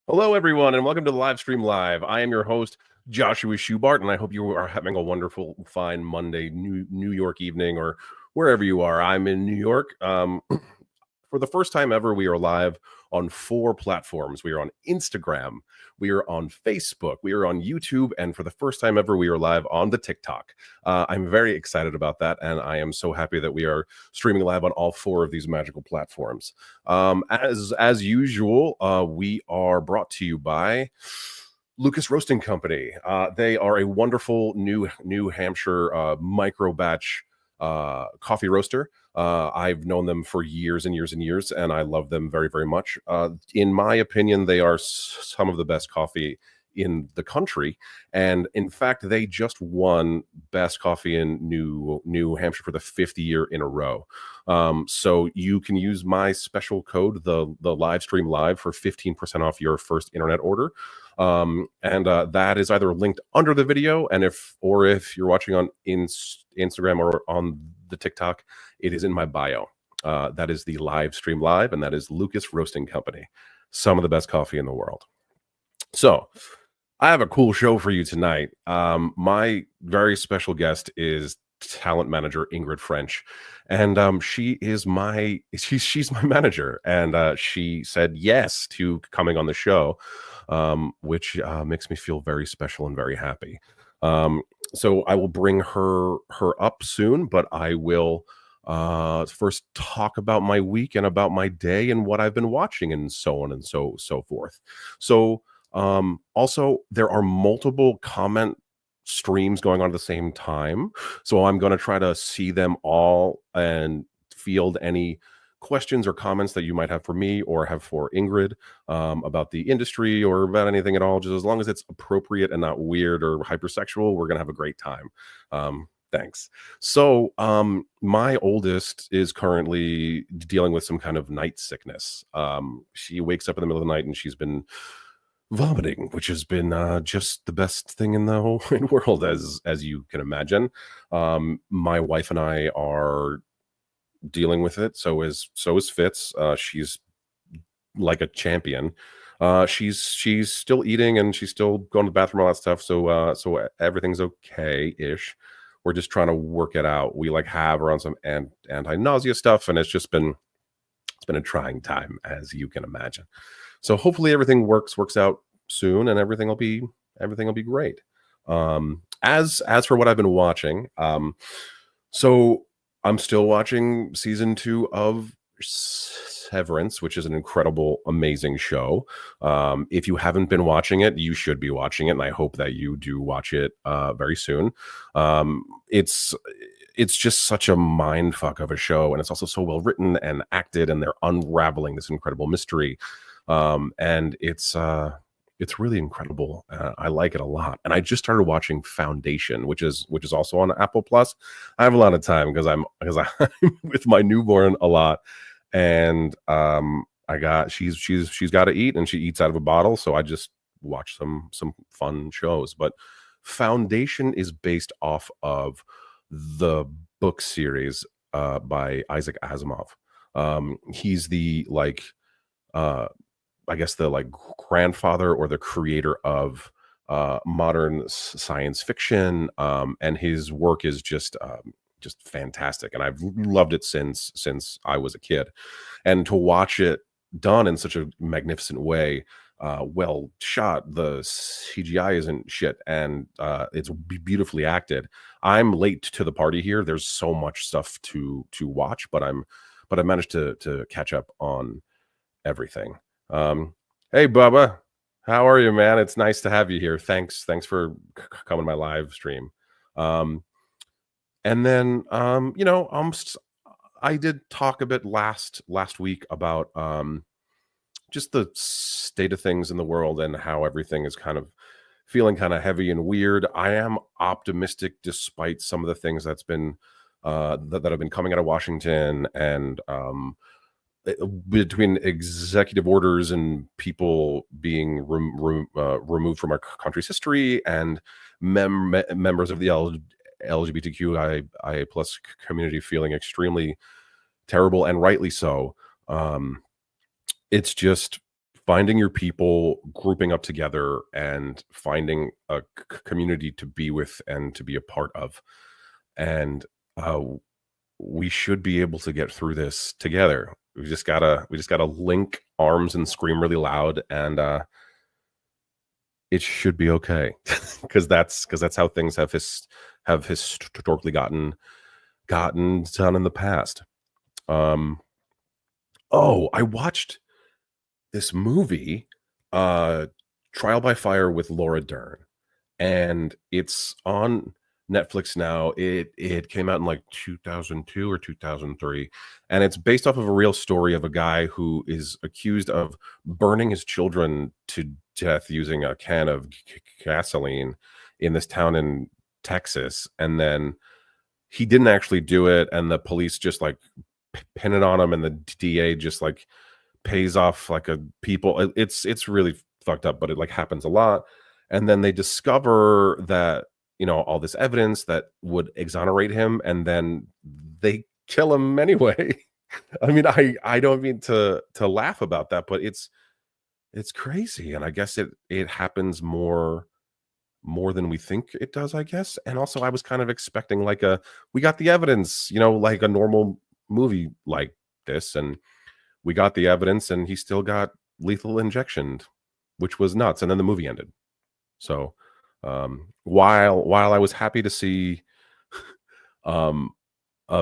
Hello, everyone, and welcome to the live stream live. I am your host, Joshua Schubart, and I hope you are having a wonderful, fine Monday, New York evening, or wherever you are. I'm in New York. For the first time ever, we are live on 4 platforms. We are on Instagram, we are on Facebook, we are on YouTube, and for the first time ever, we are live on the TikTok. I'm very excited about that, and I am so happy that we are streaming live on all 4 of these magical platforms. As usual, we are brought to you by Lucas Roasting Company. They are a wonderful New Hampshire micro batch coffee roaster. I've known them for years and years and years, and I love them very, very much. In my opinion, they are some of the best coffee in the country, and in fact, they just won best coffee in New Hampshire for the 5th year in a row. So you can use my special code, the live stream live, for 15% off your first internet order. That is either linked under the video, and if you're watching on Instagram or on the TikTok, it is in my bio. That is the live stream live, and that is Lucas Roasting Company, some of the best coffee in the world. So I have a cool show for you tonight. My very special guest is Talent Manager Ingrid French, and she's my manager, and she said yes to coming on the show, which makes me feel very special and very happy. So I will bring her up soon, but I will first talk about my week and about my day and what I've been watching and so on and so forth. So also, there are multiple comment streams going on at the same time, so I'm going to try to see them all and field any questions or comments that you might have for me or have for Ingrid about the industry or about anything at all. Just as long as it's appropriate and not weird or hypersexual, we're going to have a great time. Thanks. So my oldest is currently dealing with some kind of night sickness. She wakes up in the middle of the night and she's been vomiting, which has been just the best thing in the whole world, as you can imagine. My wife and I are dealing with it. So is Fitz. She's like a champion. She's still eating and she's still going to the bathroom, all that stuff. So everything's okay-ish. We're just trying to work it out. We have her on some anti-nausea stuff, and it's been a trying time, as you can imagine. So hopefully everything works out soon, and everything will be great. As for what I've been watching, so I'm still watching season 2 of Severance, which is an incredible, amazing show. If you haven't been watching it, you should be watching it, and I hope that you do watch it very soon. It's just such a mind fuck of a show, and it's also so well written and acted, and they're unraveling this incredible mystery. And it's really incredible. I like it a lot. And I just started watching Foundation, which is also on Apple Plus. I have a lot of time because I'm with my newborn a lot, and she's got to eat, and she eats out of a bottle, so I just watch some fun shows. But Foundation is based off of the book series by Isaac Asimov. He's the I guess the grandfather or the creator of modern science fiction, and his work is just fantastic, and I've loved it since I was a kid. And to watch it done in such a magnificent way, well shot, the CGI isn't shit, and it's beautifully acted. I'm late to the party here. There's so much stuff to watch, but I managed to catch up on everything. Hey Bubba, how are you, man? It's nice to have you here. Thanks for coming to my live stream. And then I did talk a bit last week about just the state of things in the world and how everything is kind of feeling kind of heavy and weird. I am optimistic despite some of the things that's been that have been coming out of Washington and between executive orders and people being removed from our country's history and members of the LGBTQI plus community feeling extremely terrible and rightly so. It's just finding your people, grouping up together, and finding a community to be with and to be a part of. And we should be able to get through this together. We just gotta link arms and scream really loud, and it should be okay. Because that's how things have historically gotten done in the past. Oh, I watched this movie, Trial by Fire with Laura Dern, and it's on Netflix now. It came out in like 2002 or 2003, and it's based off of a real story of a guy who is accused of burning his children to death using a can of gasoline in this town in Texas, and then he didn't actually do it, and the police just like pin it on him, and the DA just like pays off like a people. It's really fucked up, but it like happens a lot. And then they discover that, you know, all this evidence that would exonerate him, and then they kill him anyway. I mean, I don't mean to laugh about that, but it's crazy. And I guess it happens more than we think it does, I guess. And also I was kind of expecting like we got the evidence, you know, like a normal movie like this, and we got the evidence, and he still got lethal injection, which was nuts. And then the movie ended. So while I was happy to see a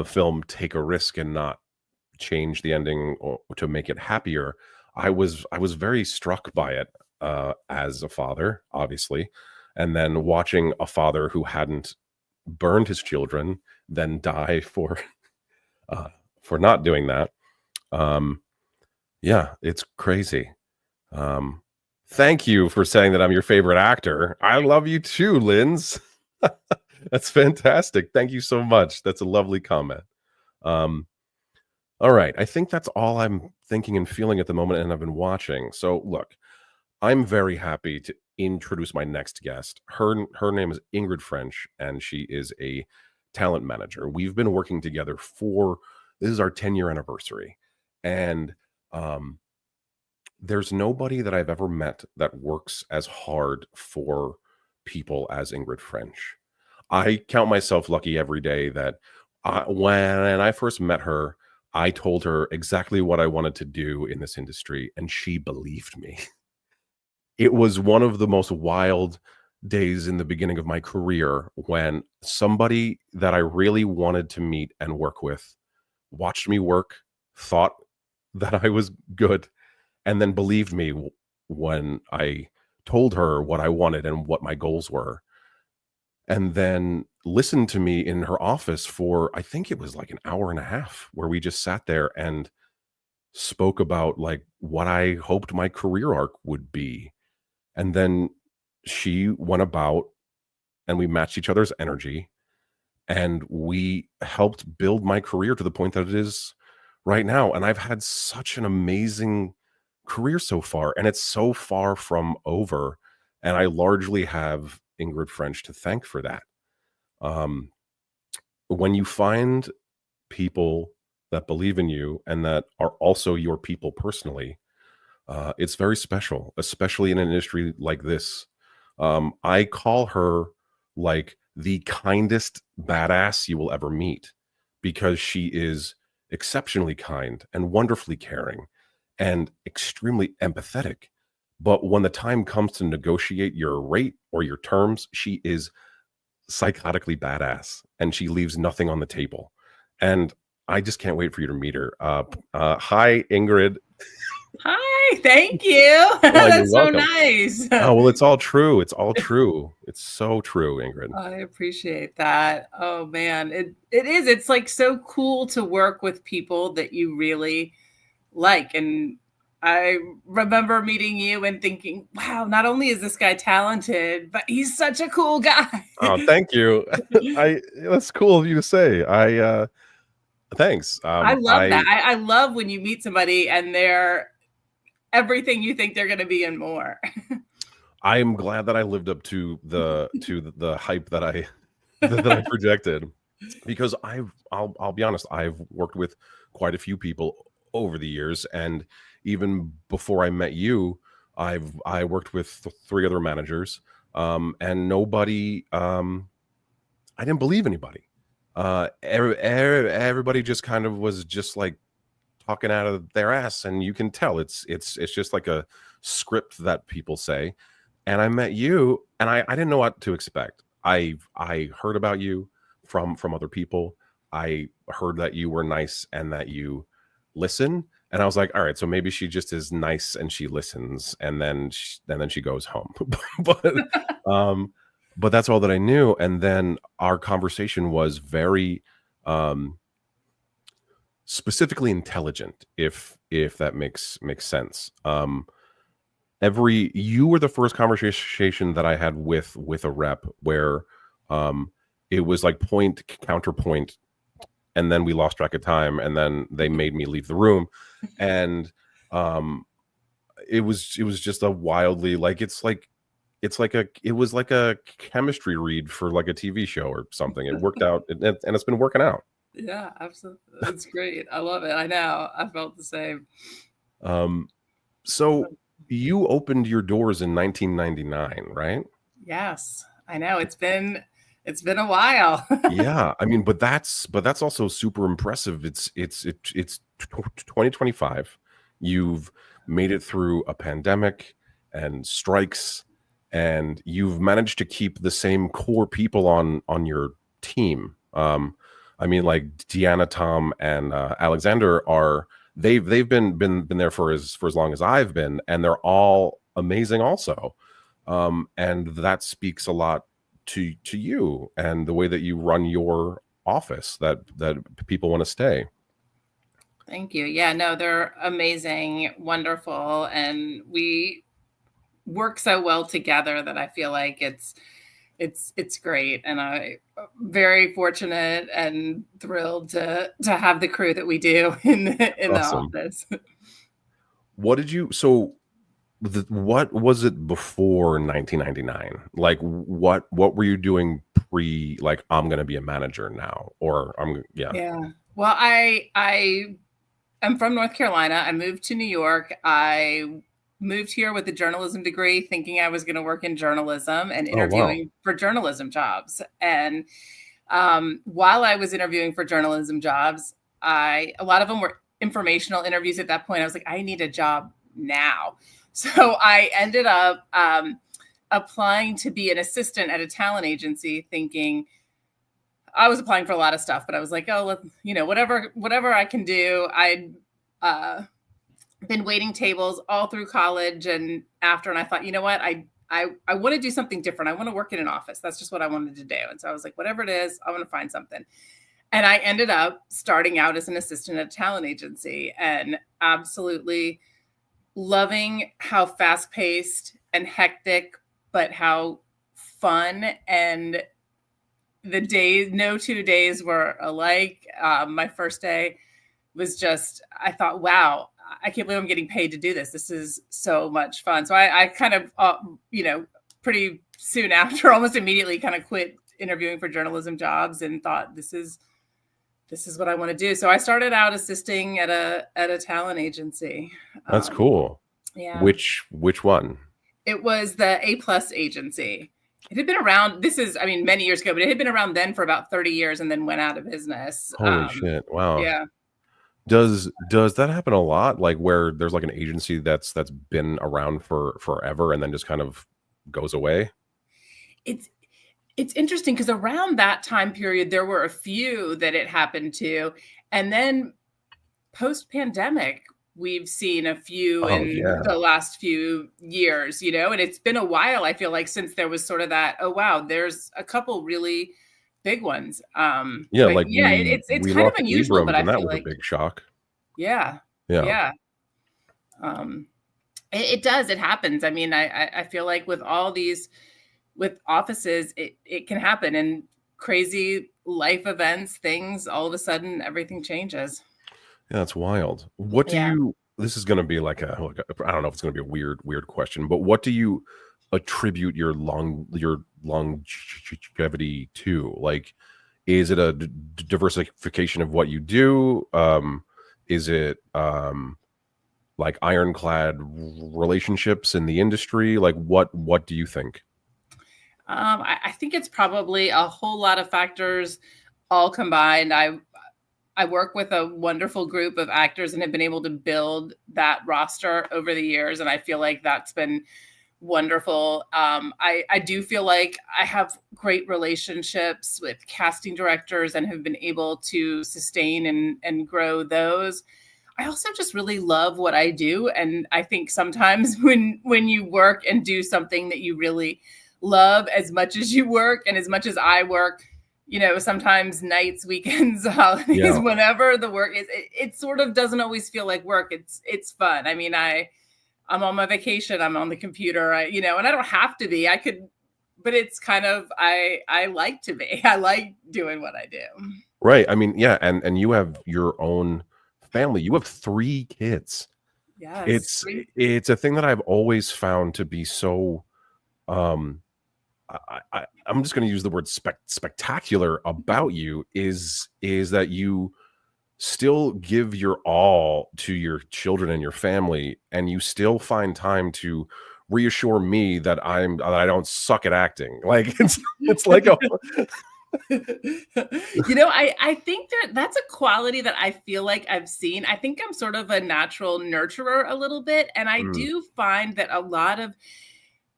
film take a risk and not change the ending or to make it happier, I was very struck by it as a father, obviously, and then watching a father who hadn't burned his children then die for not doing that. Yeah, it's crazy. Thank you for saying that I'm your favorite actor. I love you too, Linz. That's fantastic. Thank you so much. That's a lovely comment. All right. I think that's all I'm thinking and feeling at the moment, and I've been watching. So look, I'm very happy to introduce my next guest. Her name is Ingrid French, and she is a talent manager. We've been working together this is our 10-year anniversary. And there's nobody that I've ever met that works as hard for people as Ingrid French. I count myself lucky every day that when I first met her, I told her exactly what I wanted to do in this industry, and she believed me. It was one of the most wild days in the beginning of my career when somebody that I really wanted to meet and work with watched me work, thought that I was good, and then believed me when I told her what I wanted and what my goals were. And then listened to me in her office for, I think it was like an hour and a half, where we just sat there and spoke about like what I hoped my career arc would be. And then she went about and we matched each other's energy, and we helped build my career to the point that it is right now. And I've had such an amazing career so far, and it's so far from over. And I largely have Ingrid French to thank for that. When you find people that believe in you and that are also your people personally, it's very special, especially in an industry like this. I call her like the kindest badass you will ever meet, because she is exceptionally kind and wonderfully caring and extremely empathetic. But when the time comes to negotiate your rate or your terms, she is psychotically badass, and she leaves nothing on the table. And I just can't wait for you to meet her. Hi, Ingrid. Hi, thank you. That's so nice. Oh, well, it's all true. It's all true. It's so true, Ingrid. I appreciate that. Oh man, it is. It's like so cool to work with people that you really like. And I remember meeting you and thinking, wow, not only is this guy talented, but he's such a cool guy. Oh, thank you. That's cool of you to say. Thanks. I love that. I love when you meet somebody and they're everything you think they're going to be and more. I am glad that I lived up to the hype that I that I projected, because I'll be honest, I've worked with quite a few people over the years, and even before I met you, I worked with three other managers, and nobody, I didn't believe anybody. Everybody just kind of was just like talking out of their ass, and you can tell it's just like a script that people say. And I met you, and I didn't know what to expect. I heard about you from other people. I heard that you were nice and that you listen, and I was like, all right, so maybe she just is nice and she listens, and then she goes home. but but that's all that I knew. And then our conversation was very specifically intelligent, if that makes sense. You were the first conversation that I had with a rep where it was like point counterpoint, and then we lost track of time, and then they made me leave the room, and it was just a wildly, like, it was like a chemistry read for like a TV show or something. It worked out, and it's been working out. Yeah, absolutely. It's great. I love it. I know. I felt the same. So you opened your doors in 1999, right? Yes, I know. It's been a while. Yeah, I mean, but that's also super impressive. It's 2025. You've made it through a pandemic and strikes, and you've managed to keep the same core people on your team. I mean, like Deanna, Tom, and Alexander they've been there for as long as I've been, and they're all amazing also. And that speaks a lot to you and the way that you run your office, that people want to stay. Thank you. Yeah, no, they're amazing, wonderful, and we work so well together that I feel like it's great, and I'm very fortunate and thrilled to have the crew that we do in the office. What was it before 1999? Like, what were you doing pre, like, I'm going to be a manager now, or Yeah. Well, I am from North Carolina. I moved to New York. I moved here with a journalism degree, thinking I was going to work in journalism and interviewing for journalism jobs. And while I was interviewing for journalism jobs, a lot of them were informational interviews at that point. I was like, I need a job now. So I ended up applying to be an assistant at a talent agency, thinking I was applying for a lot of stuff, but I was like, oh, whatever I can do. I'd been waiting tables all through college and after, and I thought, you know what, I want to do something different. I want to work in an office. That's just what I wanted to do. And so I was like, whatever it is, I want to find something. And I ended up starting out as an assistant at a talent agency, and absolutely loving how fast-paced and hectic, but how fun, and no 2 days were alike. My first day was just, I thought, wow, I can't believe I'm getting paid to do this. This is so much fun. So I kind of, pretty soon after, almost immediately, kind of quit interviewing for journalism jobs and thought, this is what I want to do. So I started out assisting at a talent agency. That's cool. Yeah. Which one? It was the A+ agency. It had been around, many years ago, but it had been around then for about 30 years and then went out of business. Holy shit. Wow. Yeah. Does that happen a lot? Like, where there's like an agency that's been around for forever and then just kind of goes away? It's interesting because around that time period, there were a few that it happened to. And then post-pandemic, we've seen a few the last few years, and it's been a while, I feel like, since there was sort of that, oh, wow, there's a couple really big ones. It's kind of unusual, but I feel that was like a big shock. Yeah. It does. It happens. I mean, I feel like with all these, with offices, it can happen, and crazy life events, things, all of a sudden, everything changes. Yeah, that's wild. What do Yeah. you, this is going to be like I don't know if it's going to be a weird question, but what do you attribute your longevity to? Like, is it a diversification of what you do? Is it like ironclad relationships in the industry? Like, what do you think? I think it's probably a whole lot of factors all combined. I work with a wonderful group of actors and have been able to build that roster over the years, and I feel like that's been wonderful. I do feel like I have great relationships with casting directors and have been able to sustain and grow those. I also just really love what I do, and I think sometimes when you work and do something that you really love as much as you work and as much as I work, sometimes nights, weekends, holidays, whenever the work is, it sort of doesn't always feel like work. It's fun. I mean, I'm on my vacation, I'm on the computer, and I don't have to be. I could, but it's kind of, I like to be. I like doing what I do. Right. I mean, yeah, and you have your own family. You have 3 kids. Yes. It's a thing that I've always found to be so I'm just going to use the word spectacular about you is that you still give your all to your children and your family, and you still find time to reassure me that I don't suck at acting. Like it's like a I think that's a quality that I feel like I've seen. I think I'm sort of a natural nurturer a little bit, and I do find that a lot of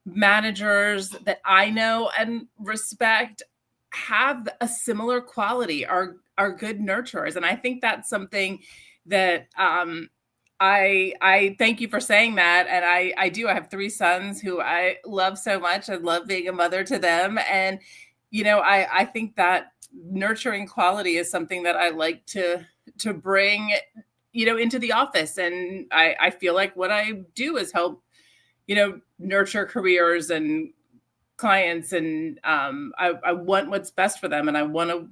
managers that I know and respect have a similar quality, are good nurturers. And I think that's something that I thank you for saying that. And I do. I have 3 sons who I love so much. I love being a mother to them. And, I think that nurturing quality is something that I like to bring, into the office. And I feel like what I do is help nurture careers and clients. And I want what's best for them. And I want to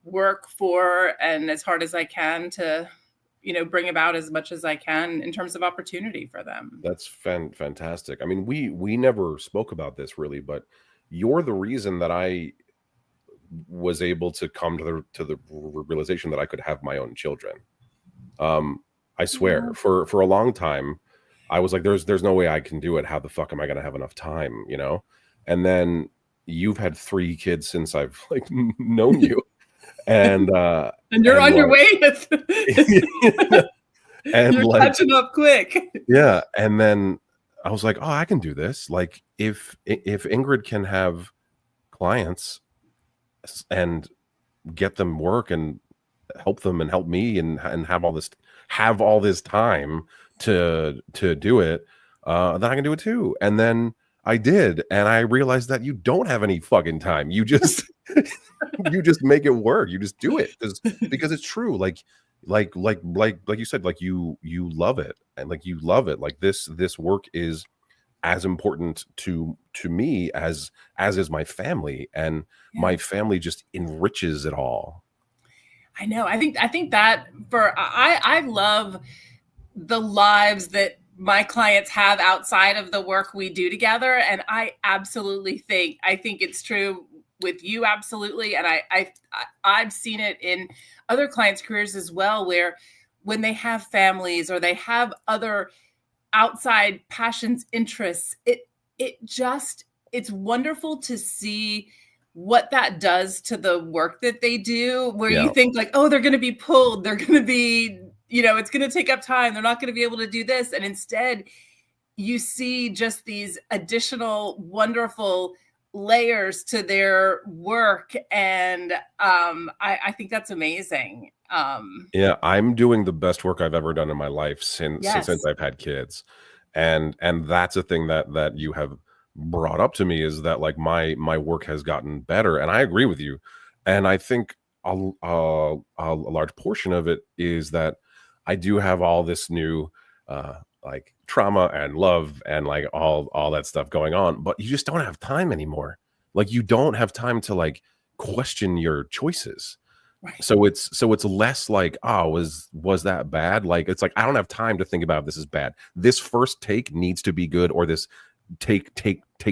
work for and as hard as I can to, bring about as much as I can in terms of opportunity for them. That's fantastic. I mean, we never spoke about this really, but you're the reason that I was able to come to the realization that I could have my own children. I swear, for a long time, I was like, there's no way I can do it. How the fuck am I going to have enough time? And then you've had 3 kids since I've like known you, and you're on your way. And you're catching up quick. Yeah, and then I was like, oh, I can do this. Like if Ingrid can have clients and get them work and help them and help me and have all this time to do it, then I can do it too. And then I did, and I realized that you don't have any fucking time. You just you just make it work. You just do it because it's true. Like you said, like you love it, and like you love it. Like this work is as important to me as is my family, and my family just enriches it all. I know. I think that I love the lives that my clients have outside of the work we do together. And I absolutely think it's true with you. Absolutely. And I've seen it in other clients' careers as well, where when they have families or they have other outside passions, interests, it's wonderful to see what that does to the work that they do, where you think like, oh, they're going to be pulled. They're going to be, it's going to take up time. They're not going to be able to do this. And instead you see just these additional wonderful layers to their work. And I think that's amazing. Yeah, I'm doing the best work I've ever done in my life since I've had kids. And that's a thing that you have brought up to me, is that like my work has gotten better. And I agree with you. And I think a large portion of it is that I do have all this new like trauma and love and like all that stuff going on, but you just don't have time anymore. Like you don't have time to like question your choices. Right. So it's less like, oh, was that bad? Like it's like I don't have time to think about if this is bad. This first take needs to be good, or this take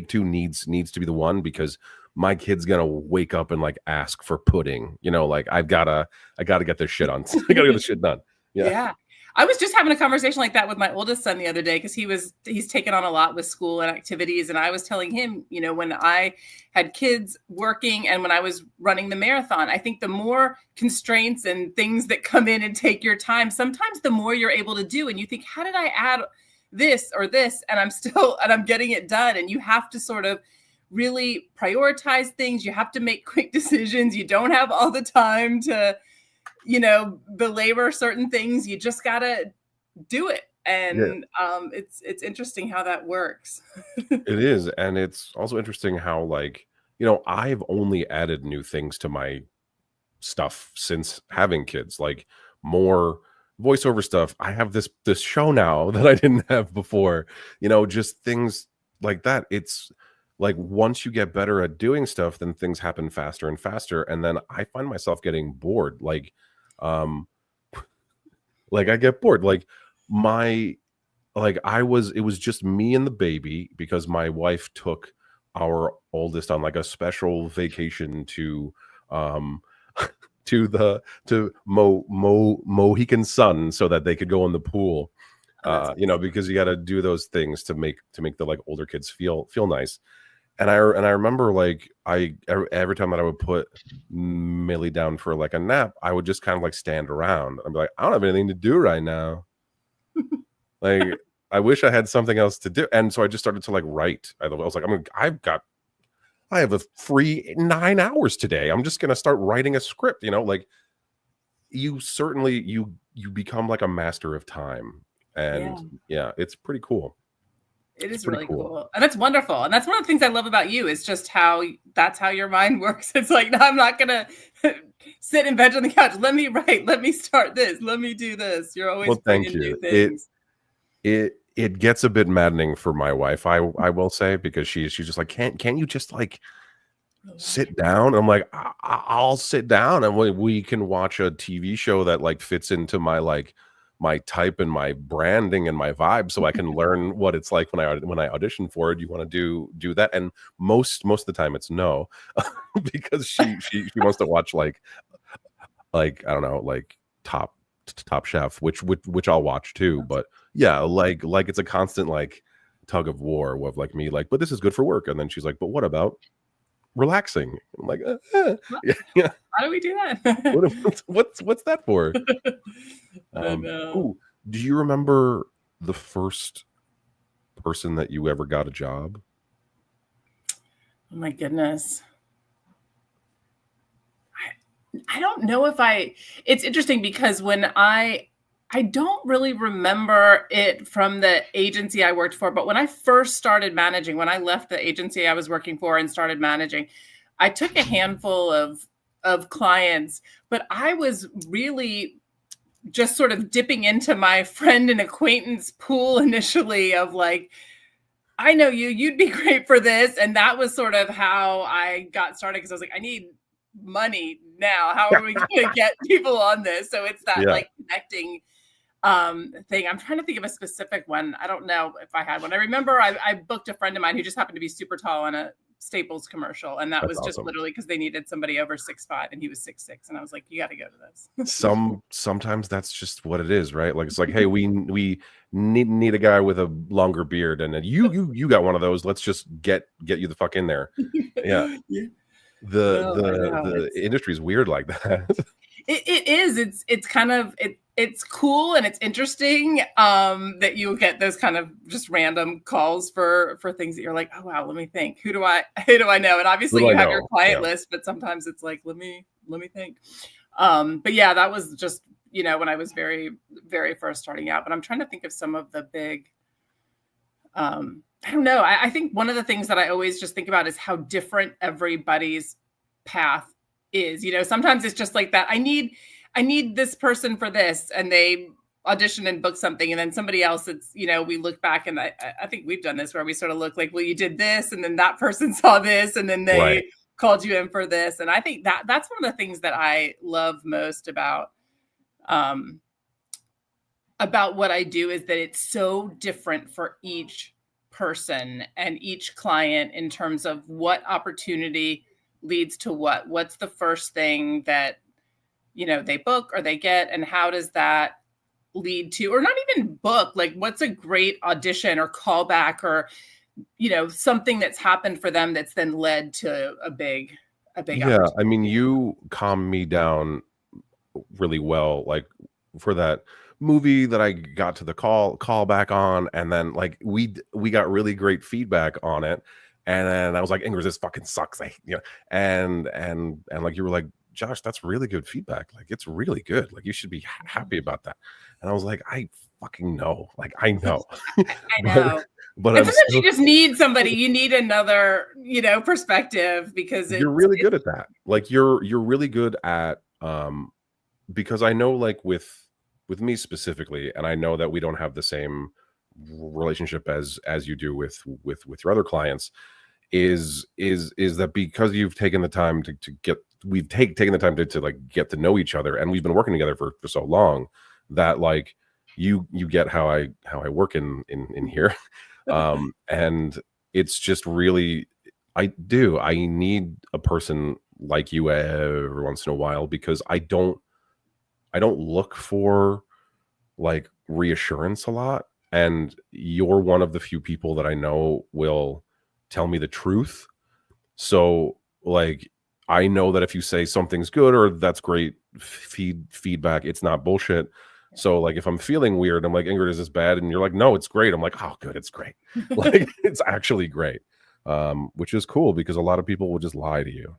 two needs to be the one, because my kid's gonna wake up and like ask for pudding. Like I gotta get this shit on. I gotta get this shit done. Yeah. Yeah. I was just having a conversation like that with my oldest son the other day, because he's taken on a lot with school and activities. And I was telling him, when I had kids working and when I was running the marathon, I think the more constraints and things that come in and take your time, sometimes the more you're able to do. And you think, how did I add this or this? And I'm getting it done. And you have to sort of really prioritize things. You have to make quick decisions. You don't have all the time to belabor certain things. You just gotta do it. And it's interesting how that works. It is. And it's also interesting how like, I've only added new things to my stuff since having kids, like more voiceover stuff. I have this show now that I didn't have before, just things like that. It's like once you get better at doing stuff, then things happen faster and faster. And then I find myself getting bored. Like I get bored. Like it was just me and the baby, because my wife took our oldest on like a special vacation to to Mohican Sun, so that they could go in the pool. Because you got to do those things to make the like older kids feel nice. And I remember like every time that I would put Millie down for like a nap, I would just kind of like stand around. I'd be like, I don't have anything to do right now. Like I wish I had something else to do. And so I just started to like write. I was like, I have a free 9 hours today. I'm just gonna start writing a script. Like you certainly you become like a master of time. And yeah it's pretty cool. It is really cool. And that's wonderful. And that's one of the things I love about you, is just that's how your mind works. It's like, no, I'm not going to sit in bed on the couch. Let me write. Let me start this. Let me do this. You're always bringing new things. It gets a bit maddening for my wife, I will say, because she's just like, can't you just like sit down? And I'm like, I'll sit down and we can watch a TV show that like fits into my type and my branding and my vibe, so I can learn what it's like when I audition for it. You want to do that? And most of the time it's no, because she wants to watch like I don't know, like Top Chef, which I'll watch too. But yeah, like it's a constant like tug of war with like me, like, but this is good for work. And then she's like, but what about relaxing? I'm like, yeah. How do we do that? What's that for? Ooh, do you remember the first person that you ever got a job? Oh my goodness. I don't know if it's interesting, because when I don't really remember it from the agency I worked for, but when I first started managing, when I left the agency I was working for and started managing, I took a handful of clients, but I was really just sort of dipping into my friend and acquaintance pool initially of like, I know you'd be great for this. And that was sort of how I got started, because I was like, I need money now. How are we going to get people on this? So it's that like connecting thing. I'm trying to think of a specific one. I don't know if I had one. I remember I booked a friend of mine who just happened to be super tall on a Staples commercial, and that's was just awesome. Literally because they needed somebody over 6'5" and he was 6'6", and I was like, you got to go to this. Sometimes that's just what it is, right? Like it's like, hey, we need a guy with a longer beard, and then you got one of those. Let's just get you the fuck in there. Yeah. The industry is weird like that. It is. It's kind of it's cool and it's interesting that you get those kind of just random calls for things that you're like, oh wow, let me think. Who do I know? And obviously you have your client list, but sometimes it's like, let me think. But yeah, that was just, when I was very, very first starting out. But I'm trying to think of some of the big I don't know. I think one of the things that I always just think about is how different everybody's path is. Sometimes it's just like that. I need this person for this, and they audition and book something, and then somebody else, it's, we look back, and I think we've done this where we sort of look like, well, you did this, and then that person saw this, and then they called you in for this. And I think that's one of the things that I love most about what I do, is that it's so different for each person and each client in terms of what opportunity leads to what's the first thing that, they book or they get, and how does that lead to, or not even book, like what's a great audition or callback, or, something that's happened for them that's then led to a big I mean, you calmed me down really well, like for that movie that I got to the call back on, and then like we got really great feedback on it, and then I was like, Ingrid, this fucking sucks, and like you were like, Josh, that's really good feedback, like it's really good, like you should be happy about that. And I was like, I fucking know, like I know. I know. But sometimes you just need somebody, you need another, perspective, because you're really good at that. Like you're really good at because I know, like with me specifically, and I know that we don't have the same relationship as you do with your other clients, is that because you've taken the time to get, we've taken the time to like get to know each other, and we've been working together for so long, that like you get how I work in here. And it's just really, I need a person like you every once in a while, because I don't look for like reassurance a lot, and you're one of the few people that I know will tell me the truth. So like I know that if you say something's good or that's great feedback, it's not bullshit. So like if I'm feeling weird, I'm like, Ingrid, is this bad? And you're like, no, it's great. I'm like, oh, good, it's great. Like it's actually great, which is cool, because a lot of people will just lie to you.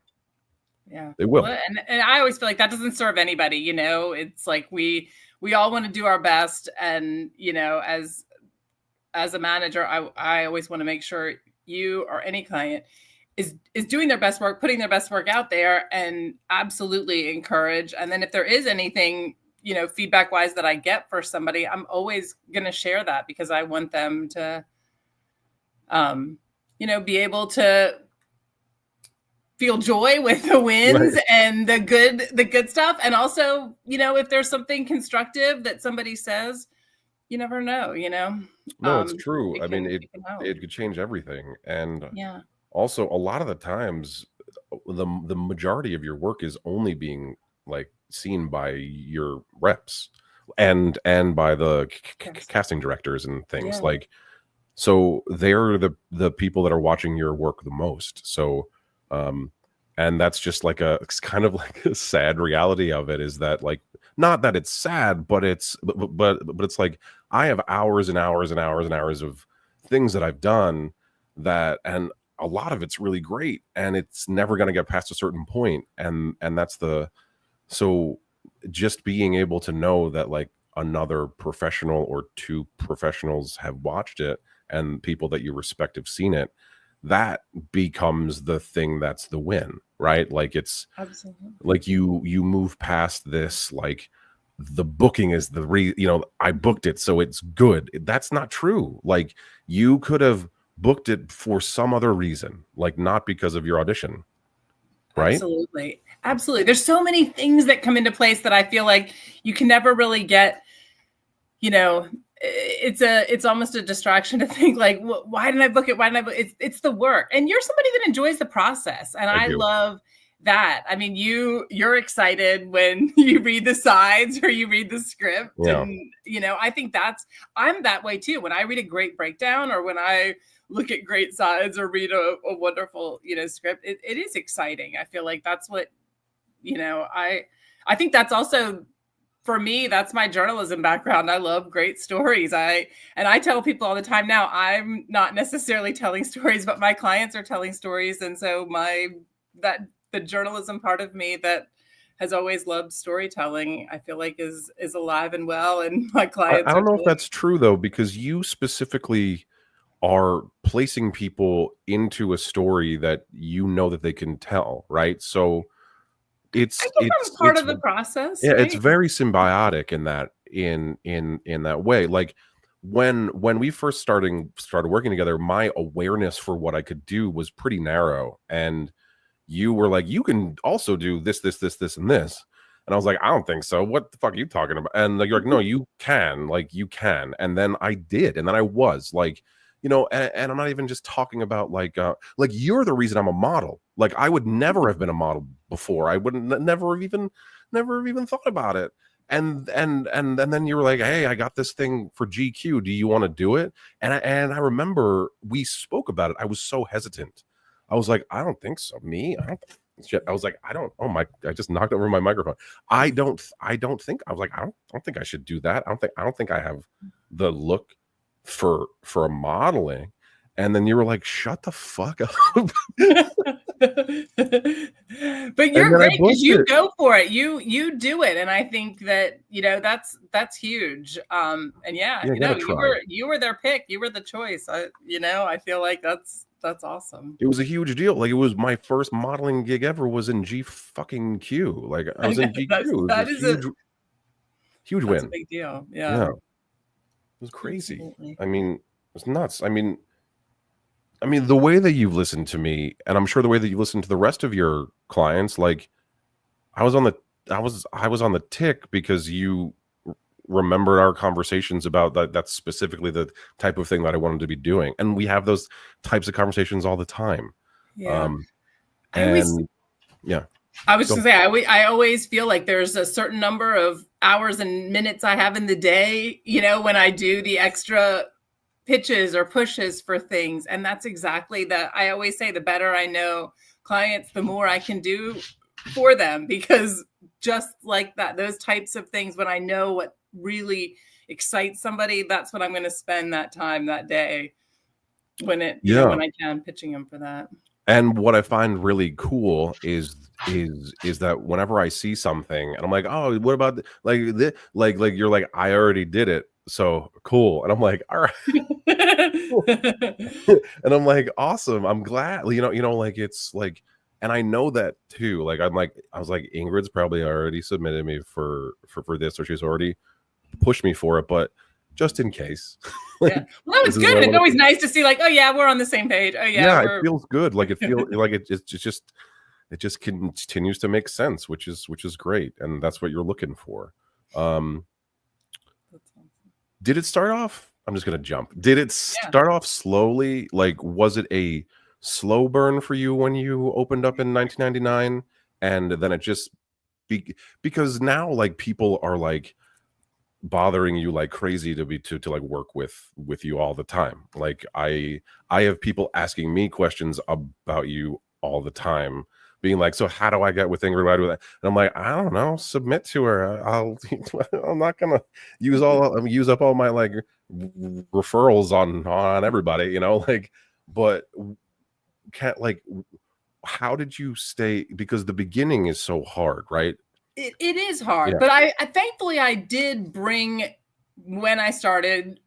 Yeah, they will. Well, and I always feel like that doesn't serve anybody. It's like we all want to do our best, and as a manager, I always want to make sure you or any client is doing their best work, putting their best work out there, and absolutely encourage. And then if there is anything, feedback wise that I get for somebody, I'm always going to share that, because I want them to, be able to feel joy with the wins and the good stuff. And also, if there's something constructive that somebody says, you never know, No, it's true. I mean, it could change everything. And also a lot of the times the majority of your work is only being like seen by your reps and by the casting directors and things, like, so they're the people that are watching your work the most. So and that's just like it's kind of like a sad reality of it, is that like, not that it's sad, but it's like I have hours and hours and hours and hours of things that I've done that, and a lot of it's really great, and it's never going to get past a certain point, and that's so just being able to know that like another professional or two professionals have watched it, and people that you respect have seen it, that becomes the thing that's the win, right? Like it's absolutely like you move past this, like the booking is I booked it so it's good. That's not true. Like you could have booked it for some other reason, like not because of your audition, right? Absolutely. There's so many things that come into place that I feel like you can never really get, it's almost a distraction to think like, why didn't I book it? Why didn't I book it? It's the work. And you're somebody that enjoys the process. And I love that. I mean, you're excited when you read the sides or you read the script. Yeah. And, I think I'm that way too. When I read a great breakdown, or when I look at great sides or read a wonderful, script, it is exciting. I feel like that's what, I think that's also, for me, that's my journalism background. I love great stories. I tell people all the time now, I'm not necessarily telling stories, but my clients are telling stories. And so the journalism part of me that has always loved storytelling, I feel like is alive and well. And my clients, I don't know if that's true though, because you specifically are placing people into a story that that they can tell, right? So it's part of the process. Yeah, right? It's very symbiotic in that in that way. Like when we first started working together, my awareness for what I could do was pretty narrow, and you were like, you can also do this, and this. And I was like, I don't think so. What the fuck are you talking about? And you're like, no, you can. Like, you can. And then I did. And then I was like, you know, and I'm not even just talking about like you're the reason I'm a model. Like, I would never have been a model before. I wouldn't never have even thought about it. And then you were like, hey, I got this thing for GQ. Do you want to do it? And I remember we spoke about it. I was so hesitant. I was like, I don't think so. Me? I don't. Shit. I was like, I don't. Oh my! I just knocked over my microphone. I don't think. I was like, I don't think I should do that. I don't think I have the look for modeling. And then you were like, shut the fuck up. But you're great because you go for it. You do it, and I think that, you know, that's huge. And you were their pick. You were the choice. I feel like that's awesome. It was a huge deal. Like, it was my first modeling gig ever was in G fucking Q. Like, I was in GQ. That is a huge win. That's a big deal. Yeah. It was crazy. Absolutely. I mean, it was nuts. I mean, the way that you've listened to me, and I'm sure the way that you listen to the rest of your clients, like, I was on the tick because you remembered our conversations about that. That's specifically the type of thing that I wanted to be doing. And we have those types of conversations all the time. Yeah. I was just gonna say, I always feel like there's a certain number of hours and minutes I have in the day, you know, when I do the extra pitches or pushes for things. And that's exactly that. I always say, the better I know clients, the more I can do for them, because just like that, those types of things, when I know what really excites somebody, that's what I'm going to spend that time that day when I can, pitching them for that. And what I find really cool is that whenever I see something and I'm like, oh, what about like you're like, I already did it, so cool. And I'm like, all right. And I'm like, awesome. I'm glad, you know, like, it's like, and I know that too. Like, I was like, Ingrid's probably already submitted me for this, or she's already pushed me for it, but just in case. Well, that was good. It's always nice to see, like, oh yeah, we're on the same page. Oh yeah, it feels good. Like, it feels like it just continues to make sense, which is great, and that's what you're looking for. Did it start off? I'm just gonna jump. Did it start off slowly? Like, was it a slow burn for you when you opened up in 1999, and then it just because now, like, people are like bothering you like crazy to like work with you all the time. Like, I have people asking me questions about you all the time, being like, so how do I get with Ingrid? And I'm like, I don't know, submit to her. I'm not gonna use up all my like referrals on everybody, you know, like, but how did you stay? Because the beginning is so hard, right? It is hard, but I thankfully I did bring, when I started,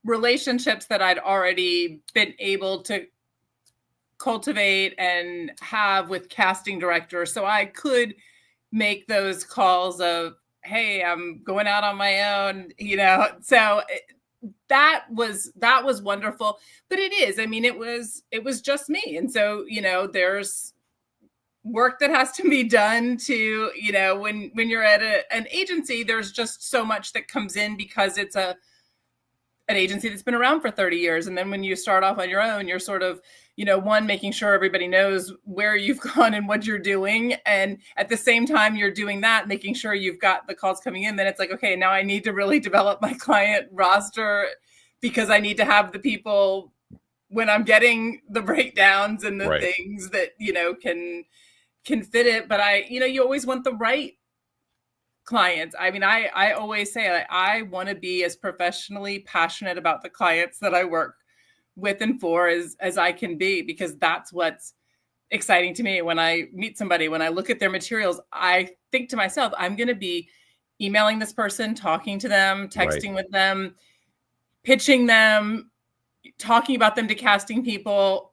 relationships that I'd already been able to cultivate and have with casting directors, so I could make those calls of, hey, I'm going out on my own, you know. So that was wonderful. But it is, I mean, it was just me, and so, you know, there's work that has to be done to, you know, when you're at an agency, there's just so much that comes in because it's an agency that's been around for 30 years. And then when you start off on your own, you're sort of, you know, one, making sure everybody knows where you've gone and what you're doing. And at the same time you're doing that, making sure you've got the calls coming in, then it's like, okay, now I need to really develop my client roster, because I need to have the people when I'm getting the breakdowns and the things that, you know, can fit it. But you always want the right clients. I mean, I always say, like, I want to be as professionally passionate about the clients that I work with and for as I can be, because that's what's exciting to me. When I meet somebody, when I look at their materials, I think to myself, I'm going to be emailing this person, talking to them, texting with them, pitching them, talking about them to casting people.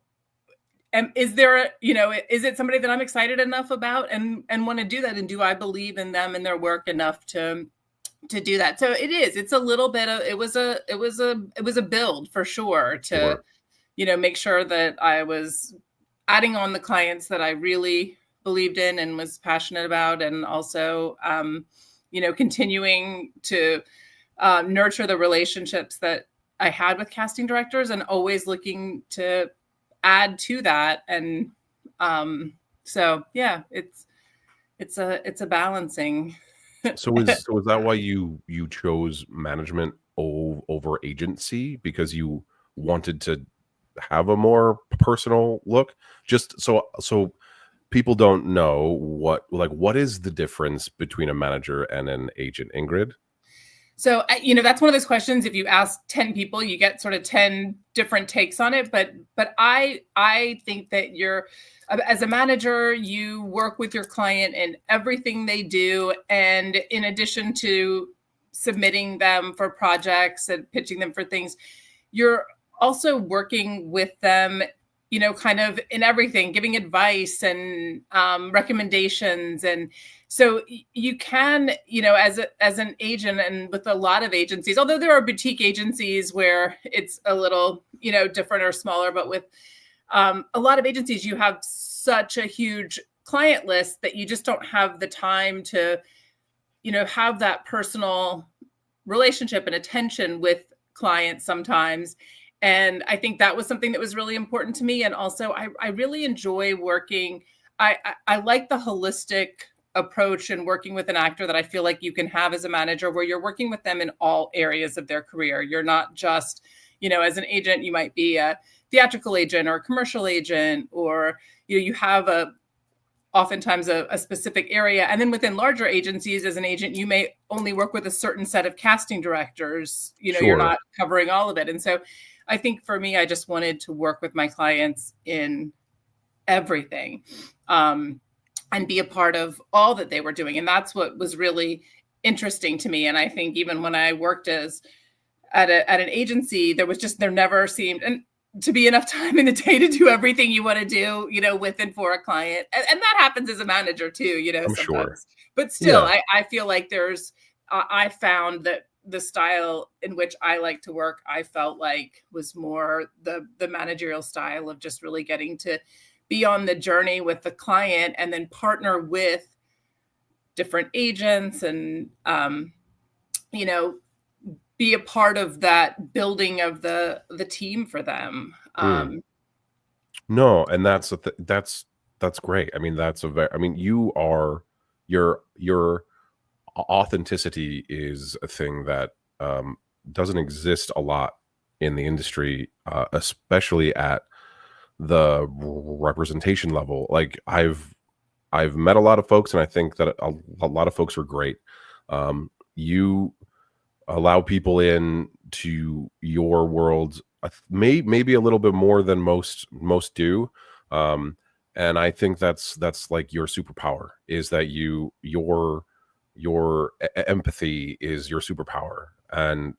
And is it somebody that I'm excited enough about and want to do that? And do I believe in them and their work enough to to do that. So it's a little bit of, it was a build for sure to, make sure that I was adding on the clients that I really believed in and was passionate about. And also, continuing to nurture the relationships that I had with casting directors and always looking to add to that. And so, yeah, it's a balancing. So is that why you chose management over agency, because you wanted to have a more personal look? Just so people don't know what is the difference between a manager and an agent, Ingrid? So, that's one of those questions. If you ask 10 people, you get sort of 10 different takes on it. But I think that as a manager, you work with your client in everything they do. And in addition to submitting them for projects and pitching them for things, you're also working with them, kind of in everything, giving advice and recommendations. And so you can, as an agent, and with a lot of agencies, although there are boutique agencies where it's a little, different or smaller, but with a lot of agencies, you have such a huge client list that you just don't have the time to, have that personal relationship and attention with clients sometimes. And I think that was something that was really important to me. And also, I really enjoy working. I like the holistic approach and working with an actor that I feel like you can have as a manager, where you're working with them in all areas of their career. You're not just, as an agent, you might be a theatrical agent or a commercial agent, or you have oftentimes a specific area. And then within larger agencies, as an agent, you may only work with a certain set of casting directors. You're not covering all of it. And so I think for me, I just wanted to work with my clients in everything, and be a part of all that they were doing. And that's what was really interesting to me. And I think even when I worked at an agency, there never seemed to be enough time in the day to do everything you want to do, with and for a client. And that happens as a manager too, I'm sometimes. sure. But still, yeah. I feel like I found that the style in which I like to work, I felt like was more the managerial style of just really getting to be on the journey with the client and then partner with different agents and, be a part of that building of the team for them. No, and that's great. I mean, your authenticity is a thing that doesn't exist a lot in the industry, especially at the representation level. Like I've met a lot of folks, and I think that a lot of folks are great. You allow people in to your world, maybe a little bit more than most do. And I think that's like your superpower, is that your empathy is your superpower. And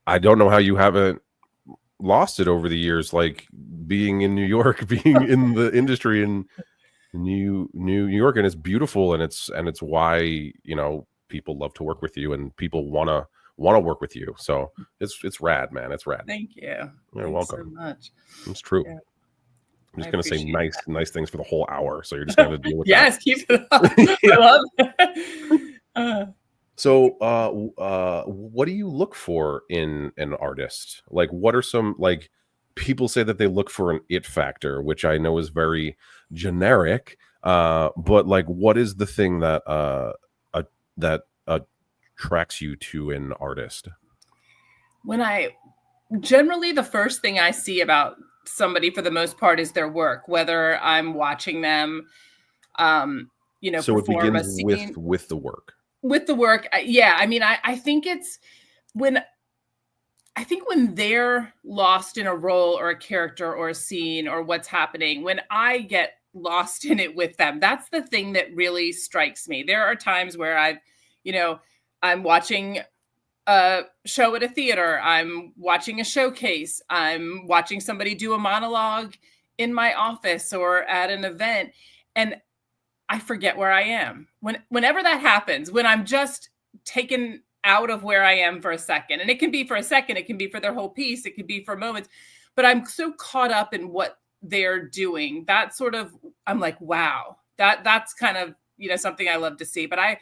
I don't know how you haven't lost it over the years, like being in New York, being in the industry in New York, and it's beautiful, and it's why people love to work with you, and people want to work with you. So it's rad, man. It's rad. Thank you. You're welcome. So much. It's true. Yeah. I'm just going to say nice things for the whole hour. So you're just going to deal with yes, that. Keep it up. I love it. So what do you look for in an artist? Like, what are some, like, people say that they look for an it factor, which I know is very generic. But like, what is the thing that attracts you to an artist? Generally, the first thing I see about somebody, for the most part, is their work, whether I'm watching them, so it begins with the work. With the work. Yeah. I mean, I think it's when they're lost in a role or a character or a scene or what's happening, when I get lost in it with them, that's the thing that really strikes me. There are times where I'm watching a show at a theater, I'm watching a showcase, I'm watching somebody do a monologue in my office or at an event, and I forget where I am. Whenever that happens, when I'm just taken out of where I am for a second, and it can be for a second, it can be for their whole piece, it could be for moments, but I'm so caught up in what they're doing. That sort of, I'm like, wow, that's kind of, something I love to see. But I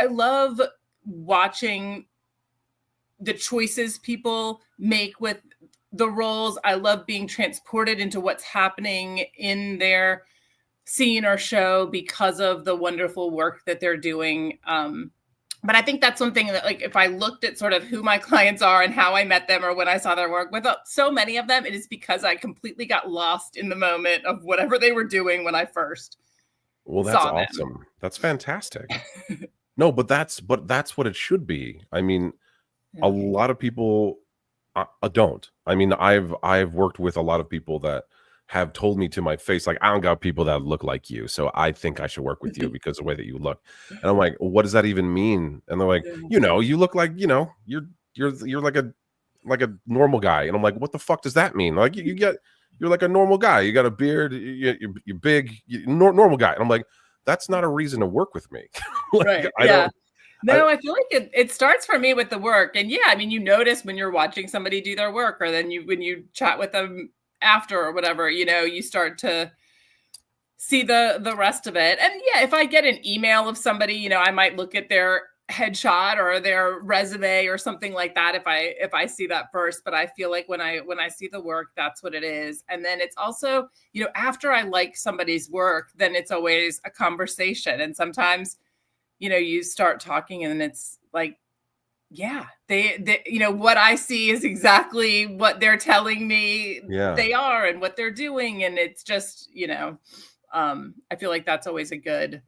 love watching the choices people make with the roles. I love being transported into what's happening in their scene or show because of the wonderful work that they're doing. But I think that's one thing that, like, if I looked at sort of who my clients are and how I met them or when I saw their work, with so many of them, it is because I completely got lost in the moment of whatever they were doing when I first that's saw awesome. them. That's fantastic. No, but that's what it should be. I mean, a lot of people don't. I mean, I've worked with a lot of people that have told me to my face, like, I don't got people that look like you, so I think I should work with you because of the way that you look. And I'm like, what does that even mean? And they're like, you look like, you're like a normal guy. And I'm like, what the fuck does that mean? Like, you're like a normal guy. You got a beard. You're big. Normal guy. And I'm like, that's not a reason to work with me. Like, right. I feel like it starts for me with the work. And I mean, you notice when you're watching somebody do their work, or then when you chat with them after or whatever, you start to see the rest of it. And if I get an email of somebody, I might look at their headshot or their resume or something like that if I see that first. But I feel like when I see the work, that's what it is. And then it's also, after I like somebody's work, then it's always a conversation. And sometimes, you start talking and it's like, they what I see is exactly what they're telling me they are and what they're doing. And it's just, I feel like that's always a good